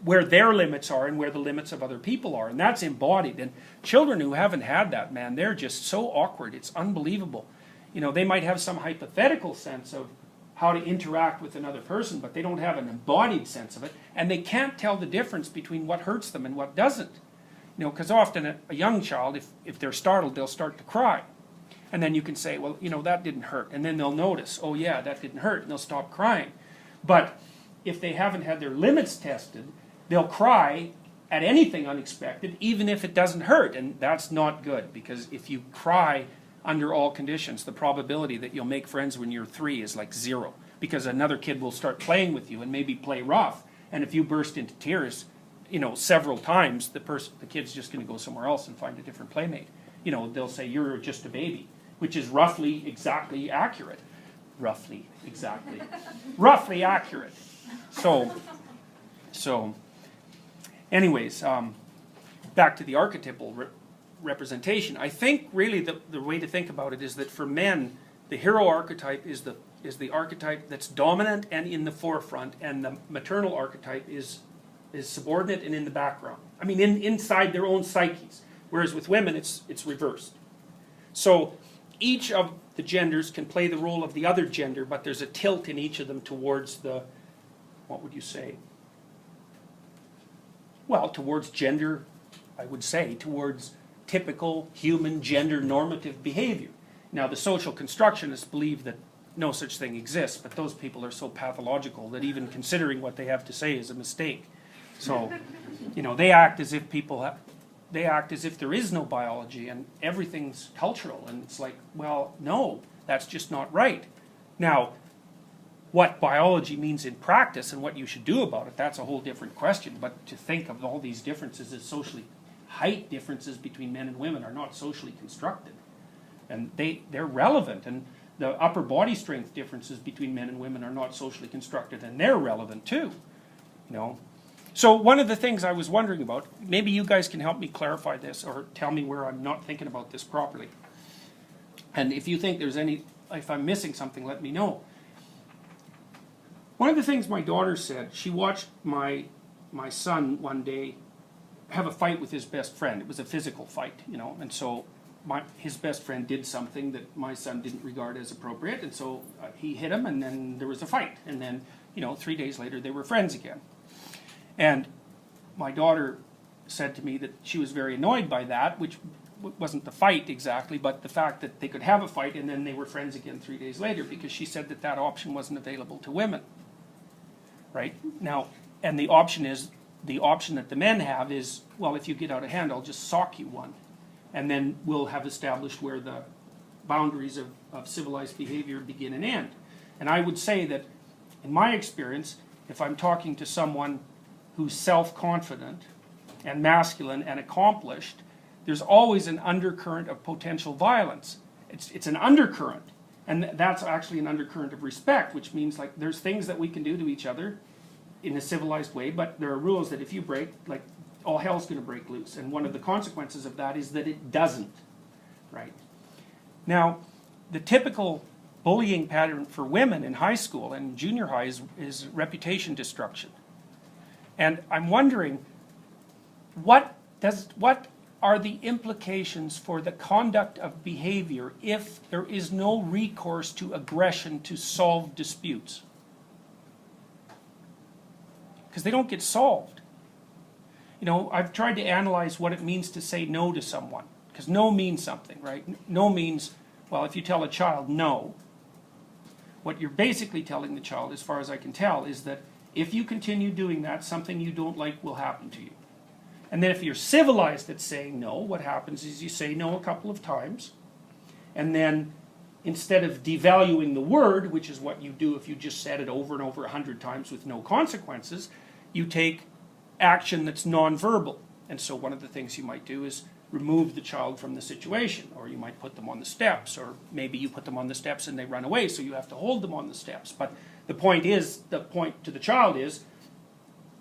where their limits are and where the limits of other people are. And that's embodied. And children who haven't had that, man, they're just so awkward. It's unbelievable. You know, they might have some hypothetical sense of how to interact with another person, but they don't have an embodied sense of it. And they can't tell the difference between what hurts them and what doesn't. You know, because often a young child, if they're startled, they'll start to cry. And then you can say, well, you know, that didn't hurt. And then they'll notice, oh yeah, that didn't hurt, and they'll stop crying. But if they haven't had their limits tested, they'll cry at anything unexpected, even if it doesn't hurt. And that's not good, because if you cry under all conditions, the probability that you'll make friends when you're 3 is like 0. Because another kid will start playing with you and maybe play rough. And if you burst into tears, you know, several times, the kid's just going to go somewhere else and find a different playmate. You know, they'll say, you're just a baby, which is roughly exactly accurate. Roughly accurate. So anyways, back to the archetypal representation. I think really the way to think about it is that for men, the hero archetype is the archetype that's dominant and in the forefront, and the maternal archetype is subordinate and in the background. I mean, inside their own psyches. Whereas with women, it's reversed. So each of the genders can play the role of the other gender, but there's a tilt in each of them towards the, what would you say? Well, towards gender, I would say, towards typical human gender normative behavior. Now, the social constructionists believe that no such thing exists, but those people are so pathological that even considering what they have to say is a mistake. So, you know, they act as if there is no biology and everything's cultural. And it's like, well, no, that's just not right. Now, what biology means in practice and what you should do about it, that's a whole different question. But to think of all these differences as socially, height differences between men and women are not socially constructed. And they're relevant. And the upper body strength differences between men and women are not socially constructed, and they're relevant too. You know. So one of the things I was wondering about, maybe you guys can help me clarify this or tell me where I'm not thinking about this properly. And if you think if I'm missing something, let me know. One of the things my daughter said, she watched my son one day have a fight with his best friend. It was a physical fight, you know, and so his best friend did something that my son didn't regard as appropriate, and so he hit him, and then there was a fight. And then, you know, 3 days later they were friends again. And my daughter said to me that she was very annoyed by that, which wasn't the fight exactly, but the fact that they could have a fight and then they were friends again 3 days later, because she said that that option wasn't available to women. Right? Now, and the option that the men have is, well, if you get out of hand, I'll just sock you one. And then we'll have established where the boundaries of civilized behavior begin and end. And I would say that, in my experience, if I'm talking to someone who's self-confident and masculine and accomplished, there's always an undercurrent of potential violence. It's an undercurrent. And that's actually an undercurrent of respect, which means like there's things that we can do to each other in a civilized way, but there are rules that if you break, like all hell's going to break loose. And one of the consequences of that is that it doesn't. Right? Now, the typical bullying pattern for women in high school and junior high is reputation destruction. And I'm wondering, what are the implications for the conduct of behavior if there is no recourse to aggression to solve disputes? Because they don't get solved. You know, I've tried to analyze what it means to say no to someone. Because no means something, right? No means, well, if you tell a child no, what you're basically telling the child, as far as I can tell, is that if you continue doing that, something you don't like will happen to you. And then if you're civilized at saying no, what happens is you say no a couple of times, and then instead of devaluing the word, which is what you do if you just said it over and over 100 times with no consequences, you take action that's nonverbal. And so one of the things you might do is remove the child from the situation, or you might put them on the steps, or maybe you put them on the steps and they run away, so you have to hold them on the steps. But the point to the child is,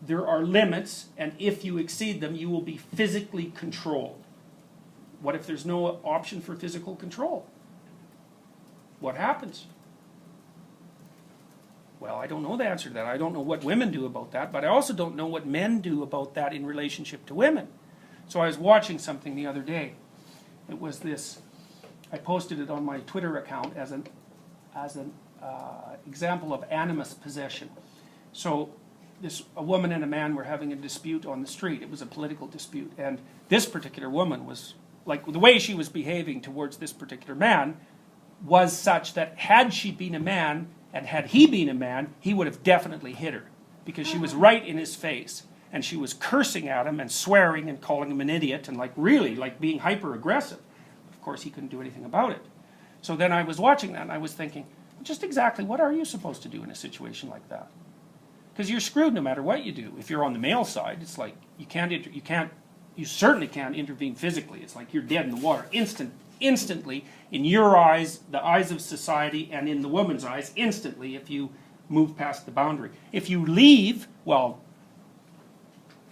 there are limits, and if you exceed them, you will be physically controlled. What if there's no option for physical control? What happens? well, I don't know the answer to that. I don't know what women do about that, but I also don't know what men do about that in relationship to women. So I was watching something the other day. It was this, I posted it on my Twitter account as an example of Animus Possession. So a woman and a man were having a dispute on the street. It was a political dispute. And this particular woman was, like, the way she was behaving towards this particular man was such that had she been a man, and had he been a man, he would have definitely hit her. Because she was right in his face. And she was cursing at him and swearing and calling him an idiot and really being hyper-aggressive. Of course, he couldn't do anything about it. So then I was watching that and I was thinking, just exactly what are you supposed to do in a situation like that? Because you're screwed no matter what you do. If you're on the male side, it's like you certainly can't intervene physically. It's like you're dead in the water instantly, in your eyes, the eyes of society, and in the woman's eyes, instantly, if you move past the boundary. If you leave, well,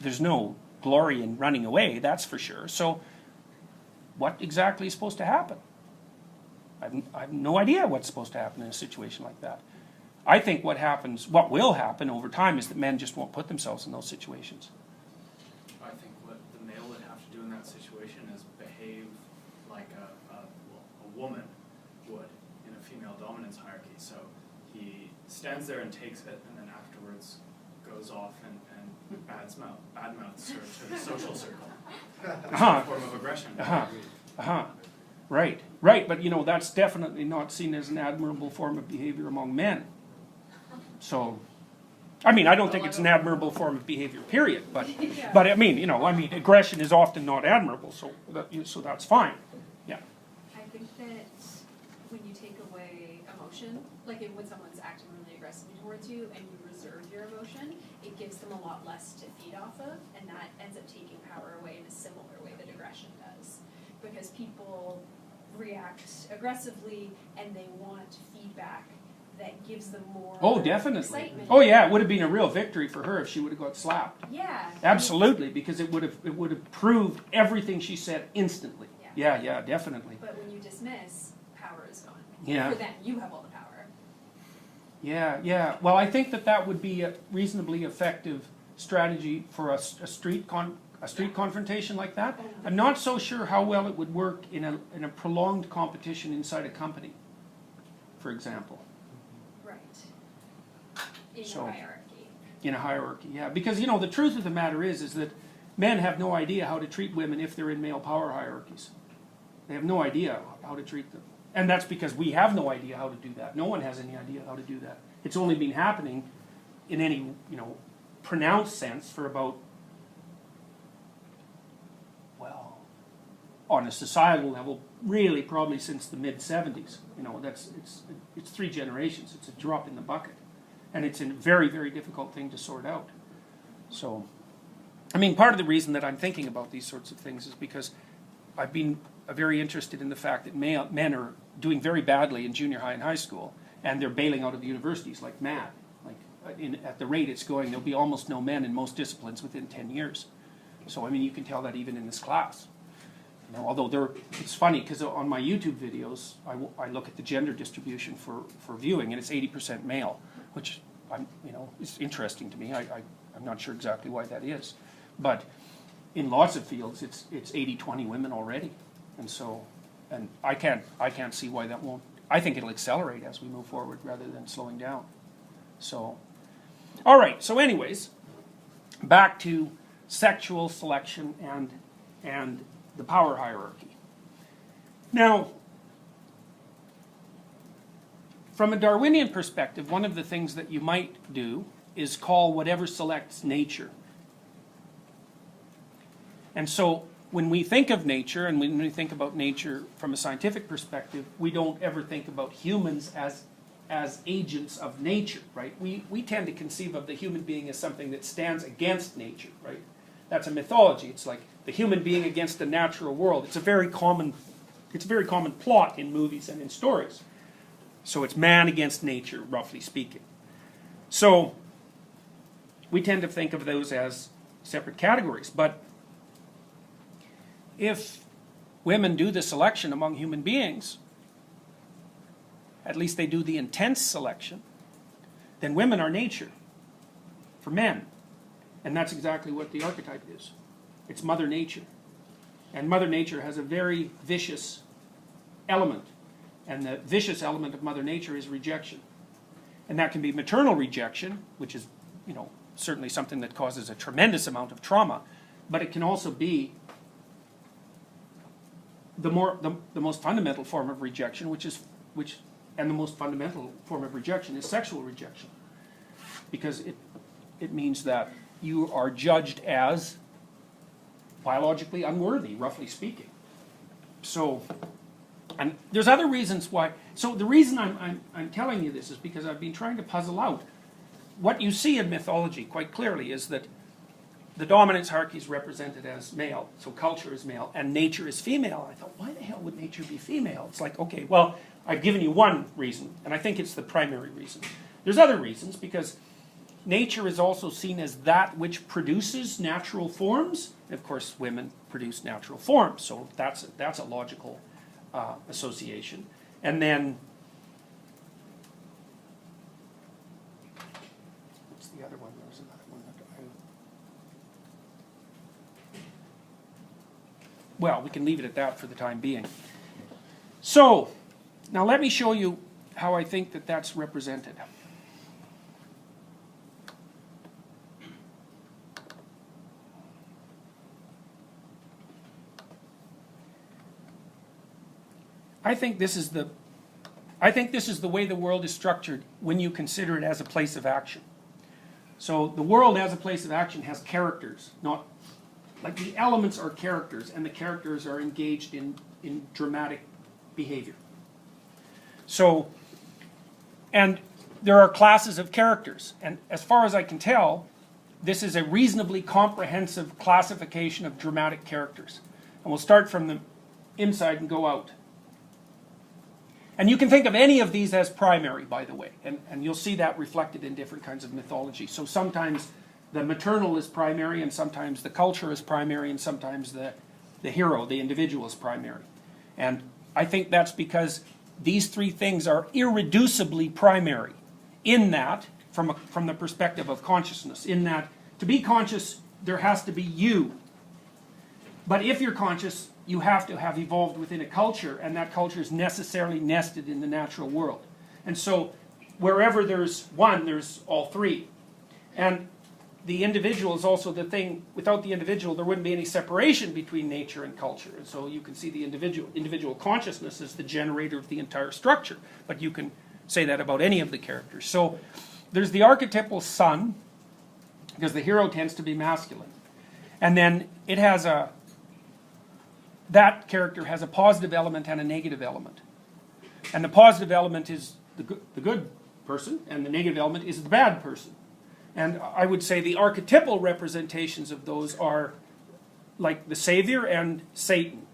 there's no glory in running away, that's for sure. So what exactly is supposed to happen? I have no idea what's supposed to happen in a situation like that. I think what will happen over time is that men just won't put themselves in those situations. I think what the male would have to do in that situation is behave like a woman would in a female dominance hierarchy. So he stands there and takes it, and then afterwards goes off and badmouths her to the social circle. It's a form of aggression. Right, but that's definitely not seen as an admirable form of behavior among men. So, I don't think it's an admirable form of behavior, period. But aggression is often not admirable, so that's fine. Yeah. I think that when you take away emotion, like when someone's acting really aggressively towards you and you reserve your emotion, it gives them a lot less to feed off of, and that ends up taking power away in a similar way that aggression does. Because people react aggressively and they want feedback that gives them more excitement. Oh yeah, it would have been a real victory for her if she would have got slapped. Yeah. Absolutely, because it would have proved everything she said instantly. Yeah, definitely. But when you dismiss, power is gone. Yeah. For them, you have all the power. Yeah. Well, I think that would be a reasonably effective strategy for a street confrontation like that. I'm not so sure how well it would work in a prolonged competition inside a company, for example. Right. In a hierarchy. In a hierarchy, yeah. Because, the truth of the matter is that men have no idea how to treat women if they're in male power hierarchies. They have no idea how to treat them. And that's because we have no idea how to do that. No one has any idea how to do that. It's only been happening in any, pronounced sense for about, well, on a societal level, really probably since the mid-70s. It's 3 generations. It's a drop in the bucket. And it's a very, very difficult thing to sort out. So, part of the reason that I'm thinking about these sorts of things is because I've been very interested in the fact that men are doing very badly in junior high and high school, and they're bailing out of the universities like mad. At the rate it's going, there'll be almost no men in most disciplines within 10 years. So, you can tell that even in this class. Although it's funny because on my YouTube videos, I look at the gender distribution for viewing, and it's 80% male, which is interesting to me. I'm not sure exactly why that is, but in lots of fields, it's 80-20 women already, and I can't see why that won't. I think it'll accelerate as we move forward rather than slowing down. So, all right. So, anyways, back to sexual selection and the power hierarchy. Now, from a Darwinian perspective, one of the things that you might do is call whatever selects nature. And so when we think of nature, and when we think about nature from a scientific perspective, we don't ever think about humans as agents of nature, right? We tend to conceive of the human being as something that stands against nature, right? That's a mythology. It's like the human being against the natural world. It's a very common plot in movies and in stories. So it's man against nature, roughly speaking. So we tend to think of those as separate categories. But if women do the selection among human beings, at least they do the intense selection, then women are nature for men. And that's exactly what the archetype is. It's Mother Nature. And Mother Nature has a very vicious element. And the vicious element of Mother Nature is rejection. And that can be maternal rejection, which is, you know, certainly something that causes a tremendous amount of trauma. But it can also be the most fundamental form of rejection, and the most fundamental form of rejection is sexual rejection. Because it means that you are judged as biologically unworthy, roughly speaking. So, and there's other reasons why. So the reason I'm telling you this is because I've been trying to puzzle out what you see in mythology quite clearly is that the dominance hierarchy is represented as male, so culture is male, and nature is female. I thought, why the hell would nature be female? It's like, okay, well, I've given you one reason, and I think it's the primary reason. There's other reasons, because nature is also seen as that which produces natural forms. And of course, women produce natural forms, so that's a logical association. And then, what's the other one? There was another one that well, we can leave it at that for the time being. So, now let me show you how I think that that's represented. I think this is the way the world is structured when you consider it as a place of action. So the world as a place of action has characters, not like the elements are characters, and the characters are engaged in dramatic behavior. So, and there are classes of characters, and as far as I can tell, this is a reasonably comprehensive classification of dramatic characters. And we'll start from the inside and go out. And you can think of any of these as primary, by the way, and you'll see that reflected in different kinds of mythology. So sometimes the maternal is primary, and sometimes the culture is primary, and sometimes the hero, the individual, is primary. And I think that's because these three things are irreducibly primary in that, from the perspective of consciousness, in that to be conscious, there has to be you. But if you're conscious, you have to have evolved within a culture, and that culture is necessarily nested in the natural world. And so wherever there's one, there's all three. And the individual is also the thing. Without the individual, there wouldn't be any separation between nature and culture. And so you can see the individual consciousness as the generator of the entire structure. But you can say that about any of the characters. So there's the archetypal son, because the hero tends to be masculine. And then it has that character has a positive element and a negative element. And the positive element is the good person, and the negative element is the bad person. And I would say the archetypal representations of those are like the Savior and Satan.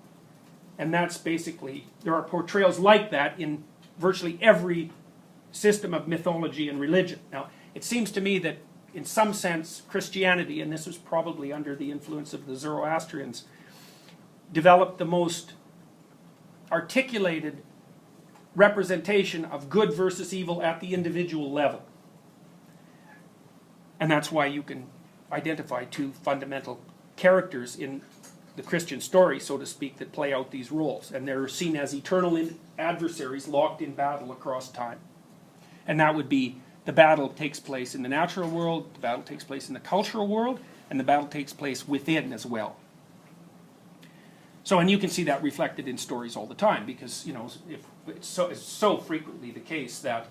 And that's basically, there are portrayals like that in virtually every system of mythology and religion. Now, it seems to me that in some sense Christianity, and this was probably under the influence of the Zoroastrians, developed the most articulated representation of good versus evil at the individual level. And that's why you can identify two fundamental characters in the Christian story, so to speak, that play out these roles. And they're seen as eternal adversaries locked in battle across time. And that would be, the battle takes place in the natural world, the battle takes place in the cultural world, and the battle takes place within as well. So, and you can see that reflected in stories all the time, because, you know, it's so frequently the case that,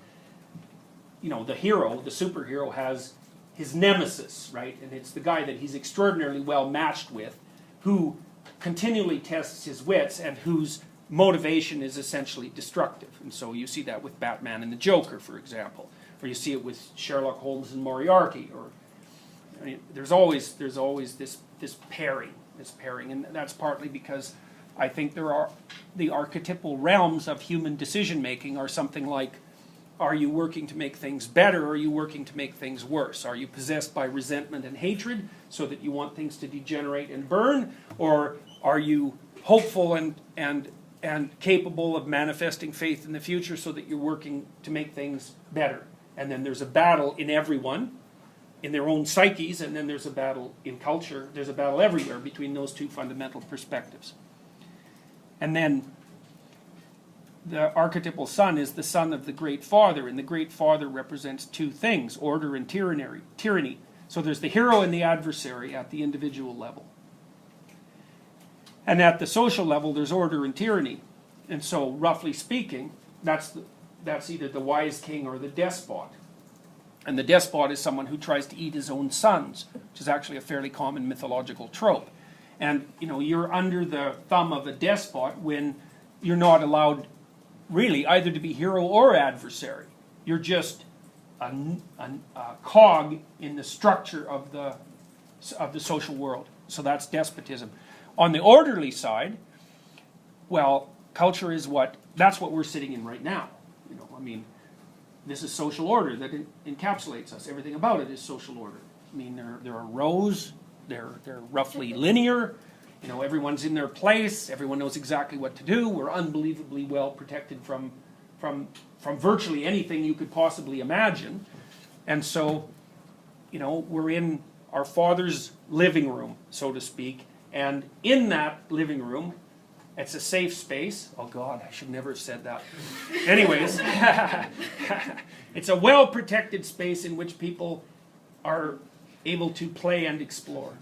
you know, the hero, the superhero, has his nemesis, right? And it's the guy that he's extraordinarily well matched with, who continually tests his wits and whose motivation is essentially destructive. And so you see that with Batman and the Joker, for example, or you see it with Sherlock Holmes and Moriarty, or I mean, there's always this pairing. And that's partly because I think there are the archetypal realms of human decision making are something like, are you working to make things better, or are you working to make things worse? Are you possessed by resentment and hatred so that you want things to degenerate and burn, or are you hopeful and capable of manifesting faith in the future so that you're working to make things better? And then there's a battle in everyone, in their own psyches, and then there's a battle in culture. There's a battle everywhere between those two fundamental perspectives. And then the archetypal son is the son of the great father, and the great father represents two things, order and tyranny. So there's the hero and the adversary at the individual level. And at the social level, there's order and tyranny. And so, roughly speaking, that's either the wise king or the despot. And the despot is someone who tries to eat his own sons, which is actually a fairly common mythological trope. And, you know, you're under the thumb of a despot when you're not allowed, really, either to be hero or adversary. You're just a cog in the structure of the social world. So that's despotism. On the orderly side, well, culture is that's what we're sitting in right now. You know, I mean, this is social order that encapsulates us. Everything about it is social order. I mean, there are rows. They're roughly linear. You know, everyone's in their place. Everyone knows exactly what to do. We're unbelievably well protected from virtually anything you could possibly imagine. And so, you know, we're in our father's living room, so to speak. And in that living room, it's a safe space. Oh God, I should never have said that. Anyways, it's a well-protected space in which people are able to play and explore.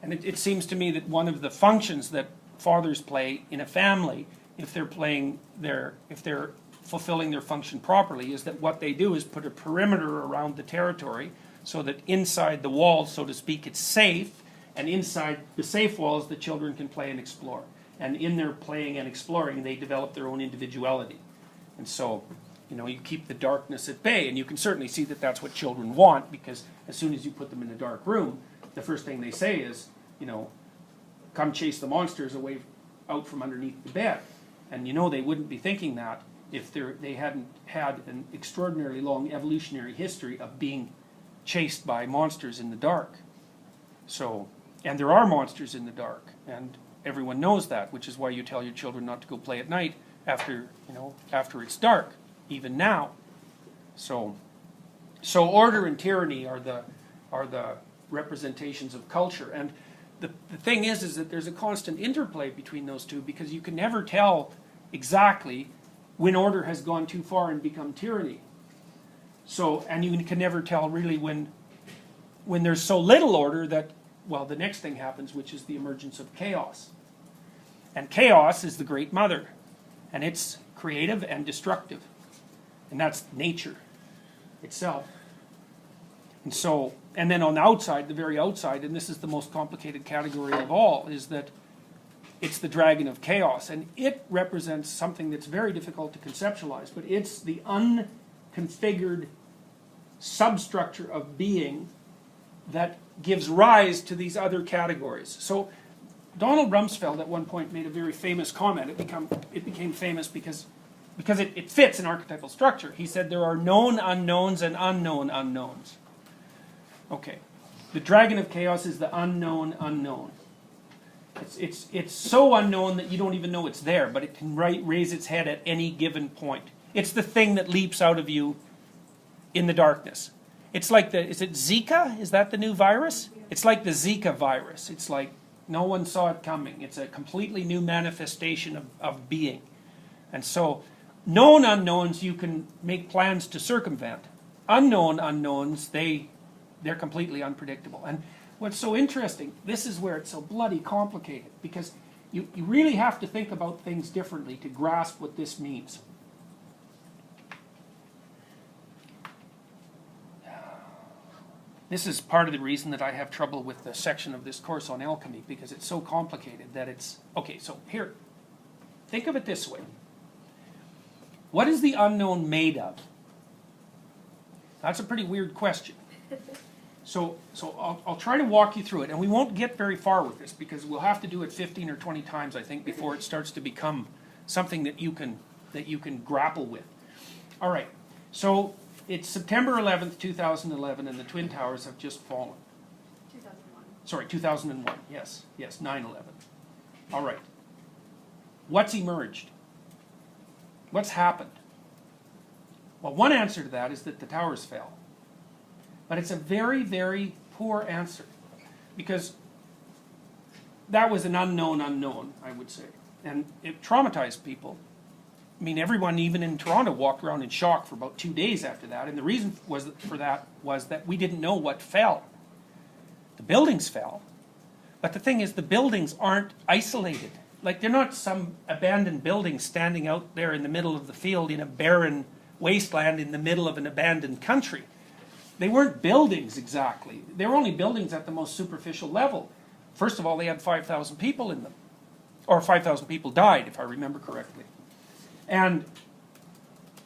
And it seems to me that one of the functions that fathers play in a family, if they're fulfilling their function properly, is that what they do is put a perimeter around the territory so that inside the walls, so to speak, it's safe, and inside the safe walls, the children can play and explore. And in their playing and exploring, they develop their own individuality. And so, you know, you keep the darkness at bay, and you can certainly see that that's what children want, because as soon as you put them in a dark room, the first thing they say is, you know, come chase the monsters away out from underneath the bed. And you know they wouldn't be thinking that if they hadn't had an extraordinarily long evolutionary history of being chased by monsters in the dark. So, and there are monsters in the dark, and everyone knows that, which is why you tell your children not to go play at night after it's dark, even now. So order and tyranny are the representations of culture. And the thing is that there's a constant interplay between those two, because you can never tell exactly when order has gone too far and become tyranny. So, and you can never tell really when there's so little order that, well, the next thing happens, which is the emergence of chaos. And chaos is the great mother. And it's creative and destructive. And that's nature itself. And so, and then on the outside, the very outside, and this is the most complicated category of all, is that it's the dragon of chaos. And it represents something that's very difficult to conceptualize, but it's the unconfigured substructure of being that gives rise to these other categories. So Donald Rumsfeld at one point made a very famous comment. It became famous because it fits an archetypal structure. He said there are known unknowns and unknown unknowns. Okay, the dragon of chaos is the unknown unknown. It's so unknown that you don't even know it's there, but it can raise its head at any given point. It's the thing that leaps out of you in the darkness. It's like is it Zika? Is that the new virus? It's like the Zika virus. It's like no one saw it coming. It's a completely new manifestation of being. And so, known unknowns you can make plans to circumvent. Unknown unknowns, they're completely unpredictable. And what's so interesting, this is where it's so bloody complicated, because you really have to think about things differently to grasp what this means. This is part of the reason that I have trouble with the section of this course on alchemy, because it's so complicated that it's... Okay, so here, think of it this way. What is the unknown made of? That's a pretty weird question. So I'll try to walk you through it, and we won't get very far with this, because we'll have to do it 15 or 20 times, I think, before it starts to become something that you can grapple with. All right, so it's September 11th, 2011, and the Twin Towers have just fallen. 2001. Sorry, 2001, yes, 9/11. All right. What's emerged? What's happened? Well, one answer to that is that the towers fell. But it's a very, very poor answer, because that was an unknown unknown, I would say. And it traumatized people. I mean, everyone, even in Toronto, walked around in shock for about 2 days after that. And the reason for that was that we didn't know what fell. The buildings fell. But the thing is, the buildings aren't isolated. Like, they're not some abandoned building standing out there in the middle of the field in a barren wasteland in the middle of an abandoned country. They weren't buildings exactly. They were only buildings at the most superficial level. First of all, they had 5,000 people in them. Or 5,000 people died, if I remember correctly. And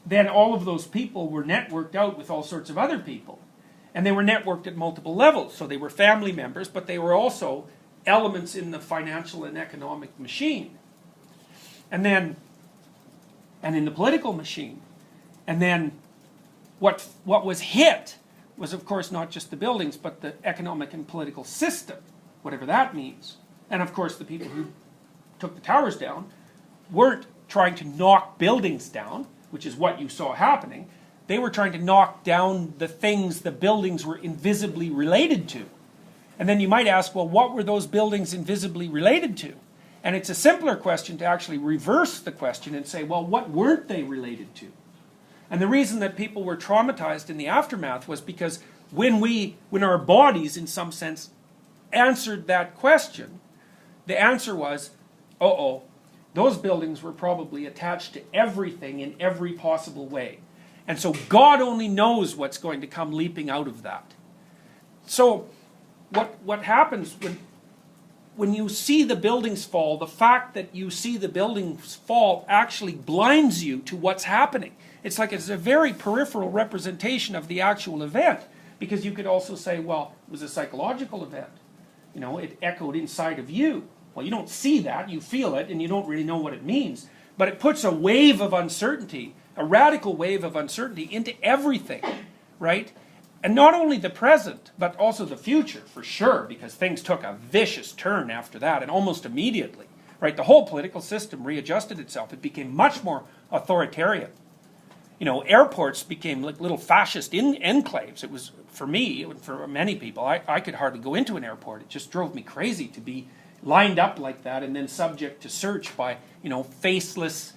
then all of those people were networked out with all sorts of other people. And they were networked at multiple levels. So they were family members, but they were also elements in the financial and economic machine. And in the political machine. And then what was hit was, of course, not just the buildings, but the economic and political system, whatever that means. And of course, the people who took the towers down weren't trying to knock buildings down, which is what you saw happening. They were trying to knock down the things the buildings were invisibly related to. And then you might ask, well, what were those buildings invisibly related to? And it's a simpler question to actually reverse the question and say, well, what weren't they related to? And the reason that people were traumatized in the aftermath was because when our bodies, in some sense, answered that question, the answer was, uh-oh, those buildings were probably attached to everything in every possible way. And so God only knows what's going to come leaping out of that. So what happens when you see the buildings fall, the fact that you see the buildings fall actually blinds you to what's happening. It's like it's a very peripheral representation of the actual event, because you could also say, well, it was a psychological event. You know, it echoed inside of you. Well, you don't see that, you feel it, and you don't really know what it means. But it puts a wave of uncertainty, a radical wave of uncertainty into everything, right? And not only the present, but also the future, for sure, because things took a vicious turn after that, and almost immediately, right? The whole political system readjusted itself. It became much more authoritarian. You know, airports became like little fascist enclaves. It was, for me, and for many people, I could hardly go into an airport. It just drove me crazy to be lined up like that and then subject to search by, you know, faceless,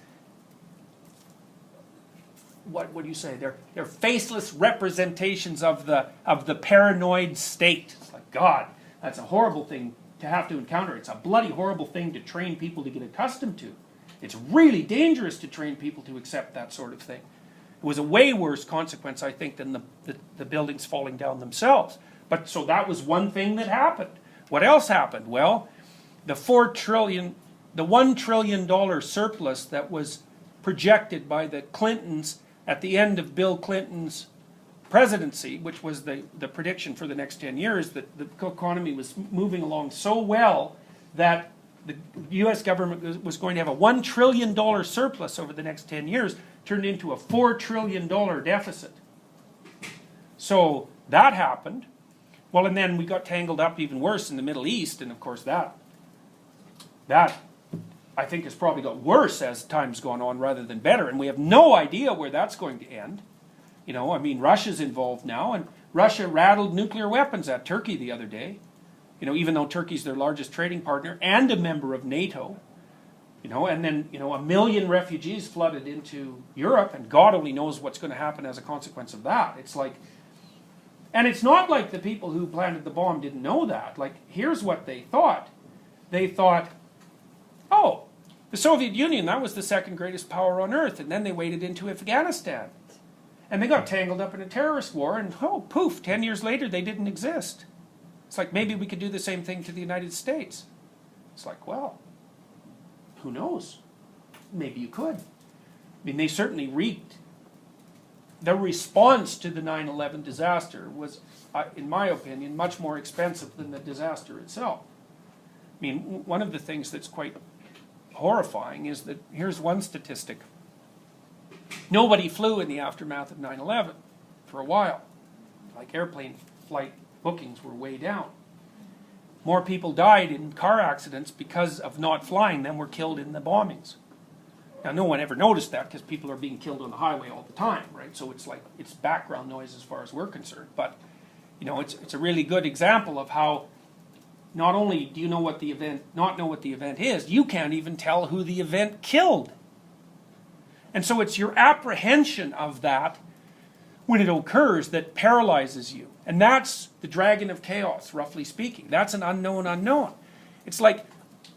what do you say? They're faceless representations of the paranoid state. It's like, God, that's a horrible thing to have to encounter. It's a bloody horrible thing to train people to get accustomed to. It's really dangerous to train people to accept that sort of thing. It was a way worse consequence, I think, than the buildings falling down themselves. But so that was one thing that happened. What else happened? Well, the $1 trillion surplus that was projected by the Clintons at the end of Bill Clinton's presidency, which was the prediction for the next 10 years, that the economy was moving along so well that the U.S. government was going to have a $1 trillion surplus over the next 10 years, turned into a $4 trillion deficit. So that happened. Well, and then we got tangled up even worse in the Middle East, and of course that I think has probably got worse as time's gone on rather than better, and we have no idea where that's going to end. You know, I mean, Russia's involved now, and Russia rattled nuclear weapons at Turkey the other day. You know, even though Turkey's their largest trading partner and a member of NATO. You know, and then, you know, 1 million refugees flooded into Europe, and God only knows what's going to happen as a consequence of that. It's like, and it's not like the people who planted the bomb didn't know that. Like, here's what they thought. They thought, oh, the Soviet Union, that was the second greatest power on earth, and then they waded into Afghanistan. And they got tangled up in a terrorist war, and oh, poof, 10 years later they didn't exist. It's like, maybe we could do the same thing to the United States. It's like, well, who knows? Maybe you could. I mean, they certainly wreaked. The response to the 9/11 disaster was, in my opinion, much more expensive than the disaster itself. I mean, one of the things that's quite horrifying is that, here's one statistic. Nobody flew in the aftermath of 9/11 for a while. Like, airplane flight bookings were way down. More people died in car accidents because of not flying than were killed in the bombings. Now, no one ever noticed that because people are being killed on the highway all the time, right? So it's like, it's background noise as far as we're concerned. But, you know, it's a really good example of how not only do you know what the event, not know what the event is, you can't even tell who the event killed. And so it's your apprehension of that when it occurs that paralyzes you. And that's the dragon of chaos, roughly speaking. That's an unknown unknown. It's like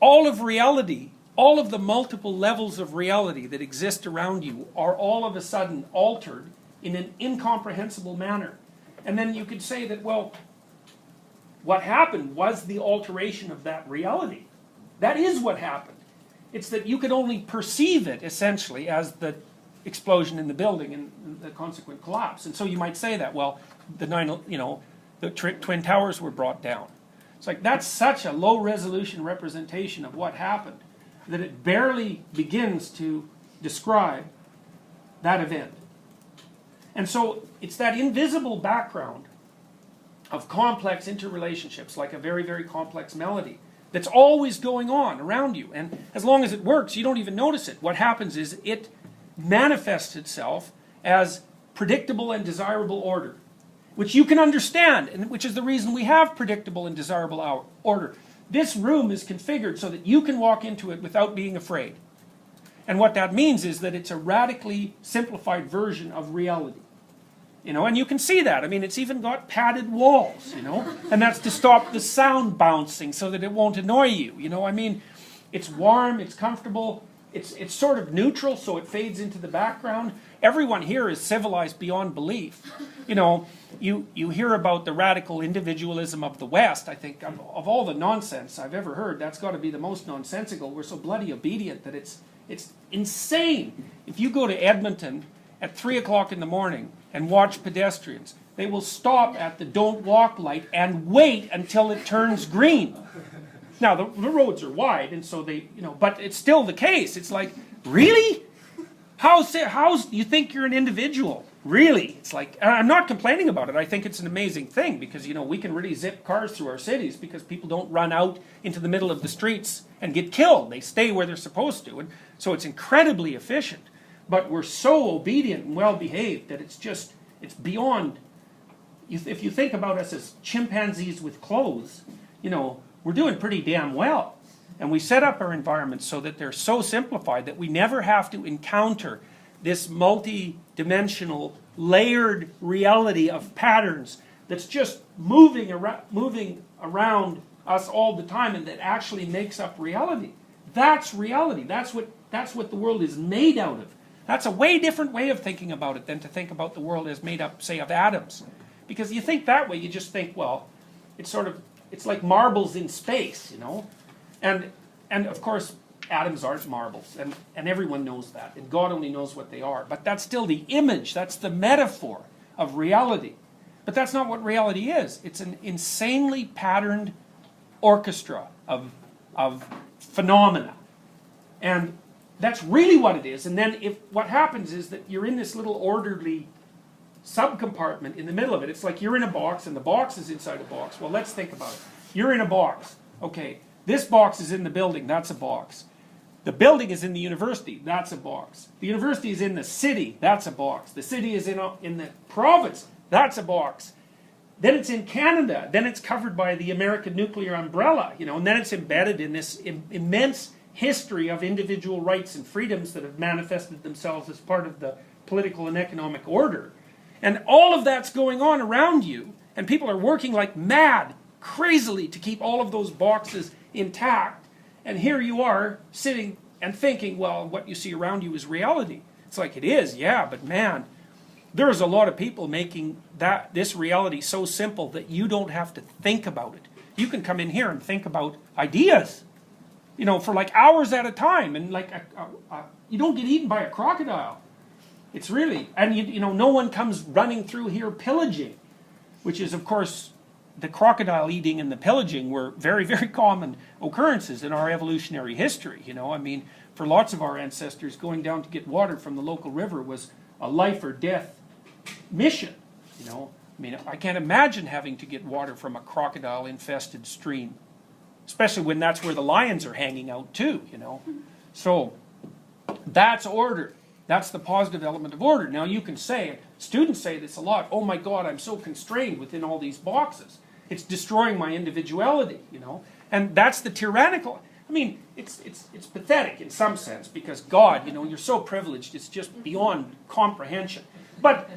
all of reality, all of the multiple levels of reality that exist around you are all of a sudden altered in an incomprehensible manner. And then you could say that, well, what happened was the alteration of that reality. That is what happened. It's that you could only perceive it, essentially, as the explosion in the building and the consequent collapse. And so you might say that, well, the Twin Towers were brought down. It's like, that's such a low-resolution representation of what happened that it barely begins to describe that event. And so it's that invisible background of complex interrelationships, like a very, very complex melody, that's always going on around you. And as long as it works, you don't even notice it. What happens is it manifests itself as predictable and desirable order, which you can understand, and which is the reason we have predictable and desirable order. This room is configured so that you can walk into it without being afraid. And what that means is that it's a radically simplified version of reality. You know, and you can see that. I mean, it's even got padded walls, you know, and that's to stop the sound bouncing so that it won't annoy you. You know, I mean, it's warm, it's comfortable, it's sort of neutral, so it fades into the background. Everyone here is civilized beyond belief. You know, you hear about the radical individualism of the West. I think of all the nonsense I've ever heard, that's got to be the most nonsensical. We're so bloody obedient that it's insane. If you go to Edmonton at 3 o'clock in the morning and watch pedestrians, they will stop at the don't walk light and wait until it turns green. Now, the roads are wide, and so they, you know, but it's still the case. It's like, really? How's you think you're an individual? Really? It's like, and I'm not complaining about it. I think it's an amazing thing because, you know, we can really zip cars through our cities because people don't run out into the middle of the streets and get killed. They stay where they're supposed to. And so it's incredibly efficient. But we're so obedient and well-behaved that it's beyond. If you think about us as chimpanzees with clothes, you know, we're doing pretty damn well. And we set up our environments so that they're so simplified that we never have to encounter this multi-dimensional, layered reality of patterns that's just moving around us all the time and that actually makes up reality. That's reality. That's what the world is made out of. That's a way different way of thinking about it than to think about the world as made up, say, of atoms. Because you think that way, you just think, well, it's like marbles in space, you know? And of course, atoms aren't marbles, and everyone knows that, and God only knows what they are. But that's still the image, that's the metaphor of reality. But that's not what reality is. It's an insanely patterned orchestra of phenomena. And that's really what it is. And then what happens is that you're in this little orderly subcompartment in the middle of it. It's like you're in a box and the box is inside a box. Well, let's think about it. You're in a box. Okay, this box is in the building. That's a box. The building is in the university. That's a box. The university is in the city. That's a box. The city is in the province. That's a box. Then it's in Canada. Then it's covered by the American nuclear umbrella, you know, and then it's embedded in this immense history of individual rights and freedoms that have manifested themselves as part of the political and economic order. And all of that's going on around you, and people are working like mad, crazily, to keep all of those boxes intact. And here you are, sitting and thinking, well, what you see around you is reality. It's like, it is, yeah, but man, there's a lot of people making this reality so simple that you don't have to think about it. You can come in here and think about ideas, you know, for like hours at a time, and like you don't get eaten by a crocodile. It's really, and you know, no one comes running through here pillaging, which is, of course, the crocodile eating and the pillaging were very, very common occurrences in our evolutionary history. You know, I mean, for lots of our ancestors, going down to get water from the local river was a life or death mission. You know, I mean, I can't imagine having to get water from a crocodile-infested stream, especially when that's where the lions are hanging out too. You know, so That's order. That's the positive element of order. Now you can say, students say this a lot, oh my God, I'm so constrained within all these boxes. It's destroying my individuality, you know. And that's the tyrannical, I mean, it's pathetic in some sense, because God, you know, you're so privileged, it's just beyond comprehension. But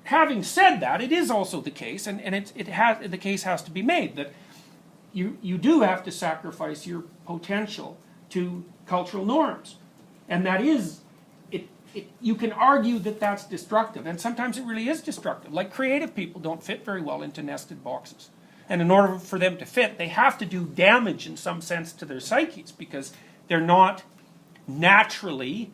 having said that, it is also the case, and the case has to be made, that you do have to sacrifice your potential to cultural norms. And that is, you can argue that that's destructive, and sometimes it really is destructive. Like creative people don't fit very well into nested boxes. And in order for them to fit, they have to do damage in some sense to their psyches, because they're not naturally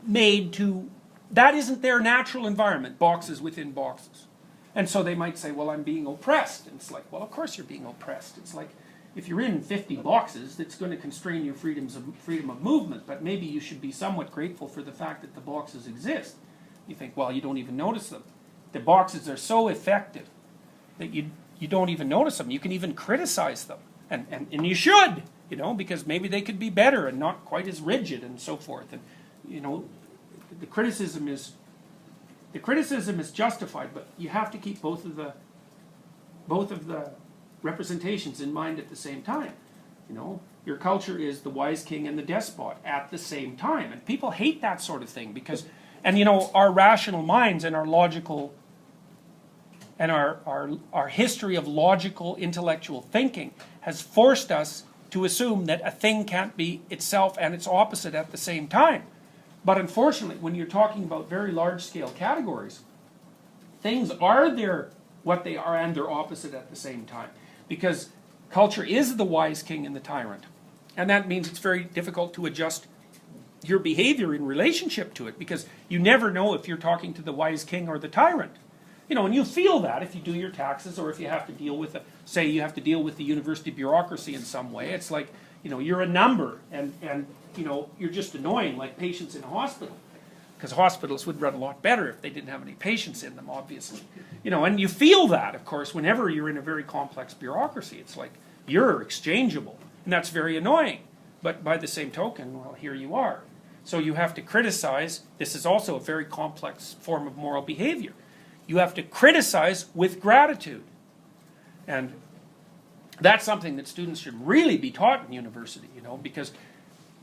made to, that isn't their natural environment, boxes within boxes. And so they might say, well, I'm being oppressed. And it's like, well, of course you're being oppressed. It's like, if you're in 50 boxes, it's going to constrain your freedom of movement, but maybe you should be somewhat grateful for the fact that the boxes exist. You think, well, you don't even notice them. The boxes are so effective that you don't even notice them. You can even criticize them. And you should, you know, because maybe they could be better and not quite as rigid and so forth. And, you know, the criticism is justified, but you have to keep both of the representations in mind at the same time. You know, your culture is the wise king and the despot at the same time. And people hate that sort of thing because, and you know, our rational minds and our logical, and our history of logical intellectual thinking has forced us to assume that a thing can't be itself and its opposite at the same time. But unfortunately, when you're talking about very large scale categories, things are what they are and their opposite at the same time. Because culture is the wise king and the tyrant. And that means it's very difficult to adjust your behavior in relationship to it, because you never know if you're talking to the wise king or the tyrant. You know, and you feel that if you do your taxes, or if you have to deal with, say you have to deal with the university bureaucracy in some way. It's like, you know, you're a number, and you know, you're just annoying, like patients in a hospital. Because hospitals would run a lot better if they didn't have any patients in them, obviously. You know, and you feel that, of course, whenever you're in a very complex bureaucracy. It's like, you're exchangeable, and that's very annoying. But by the same token, well, here you are. So you have to criticize. This is also a very complex form of moral behavior. You have to criticize with gratitude. And that's something that students should really be taught in university, you know, because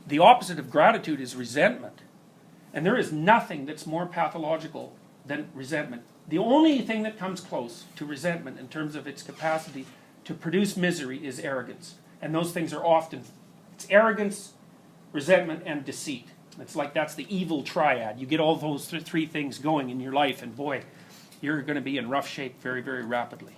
the opposite of gratitude is resentment. And there is nothing that's more pathological than resentment. The only thing that comes close to resentment in terms of its capacity to produce misery is arrogance. And those things are often, it's arrogance, resentment, and deceit. It's like that's the evil triad. You get all those three things going in your life, and boy, you're going to be in rough shape very, very rapidly.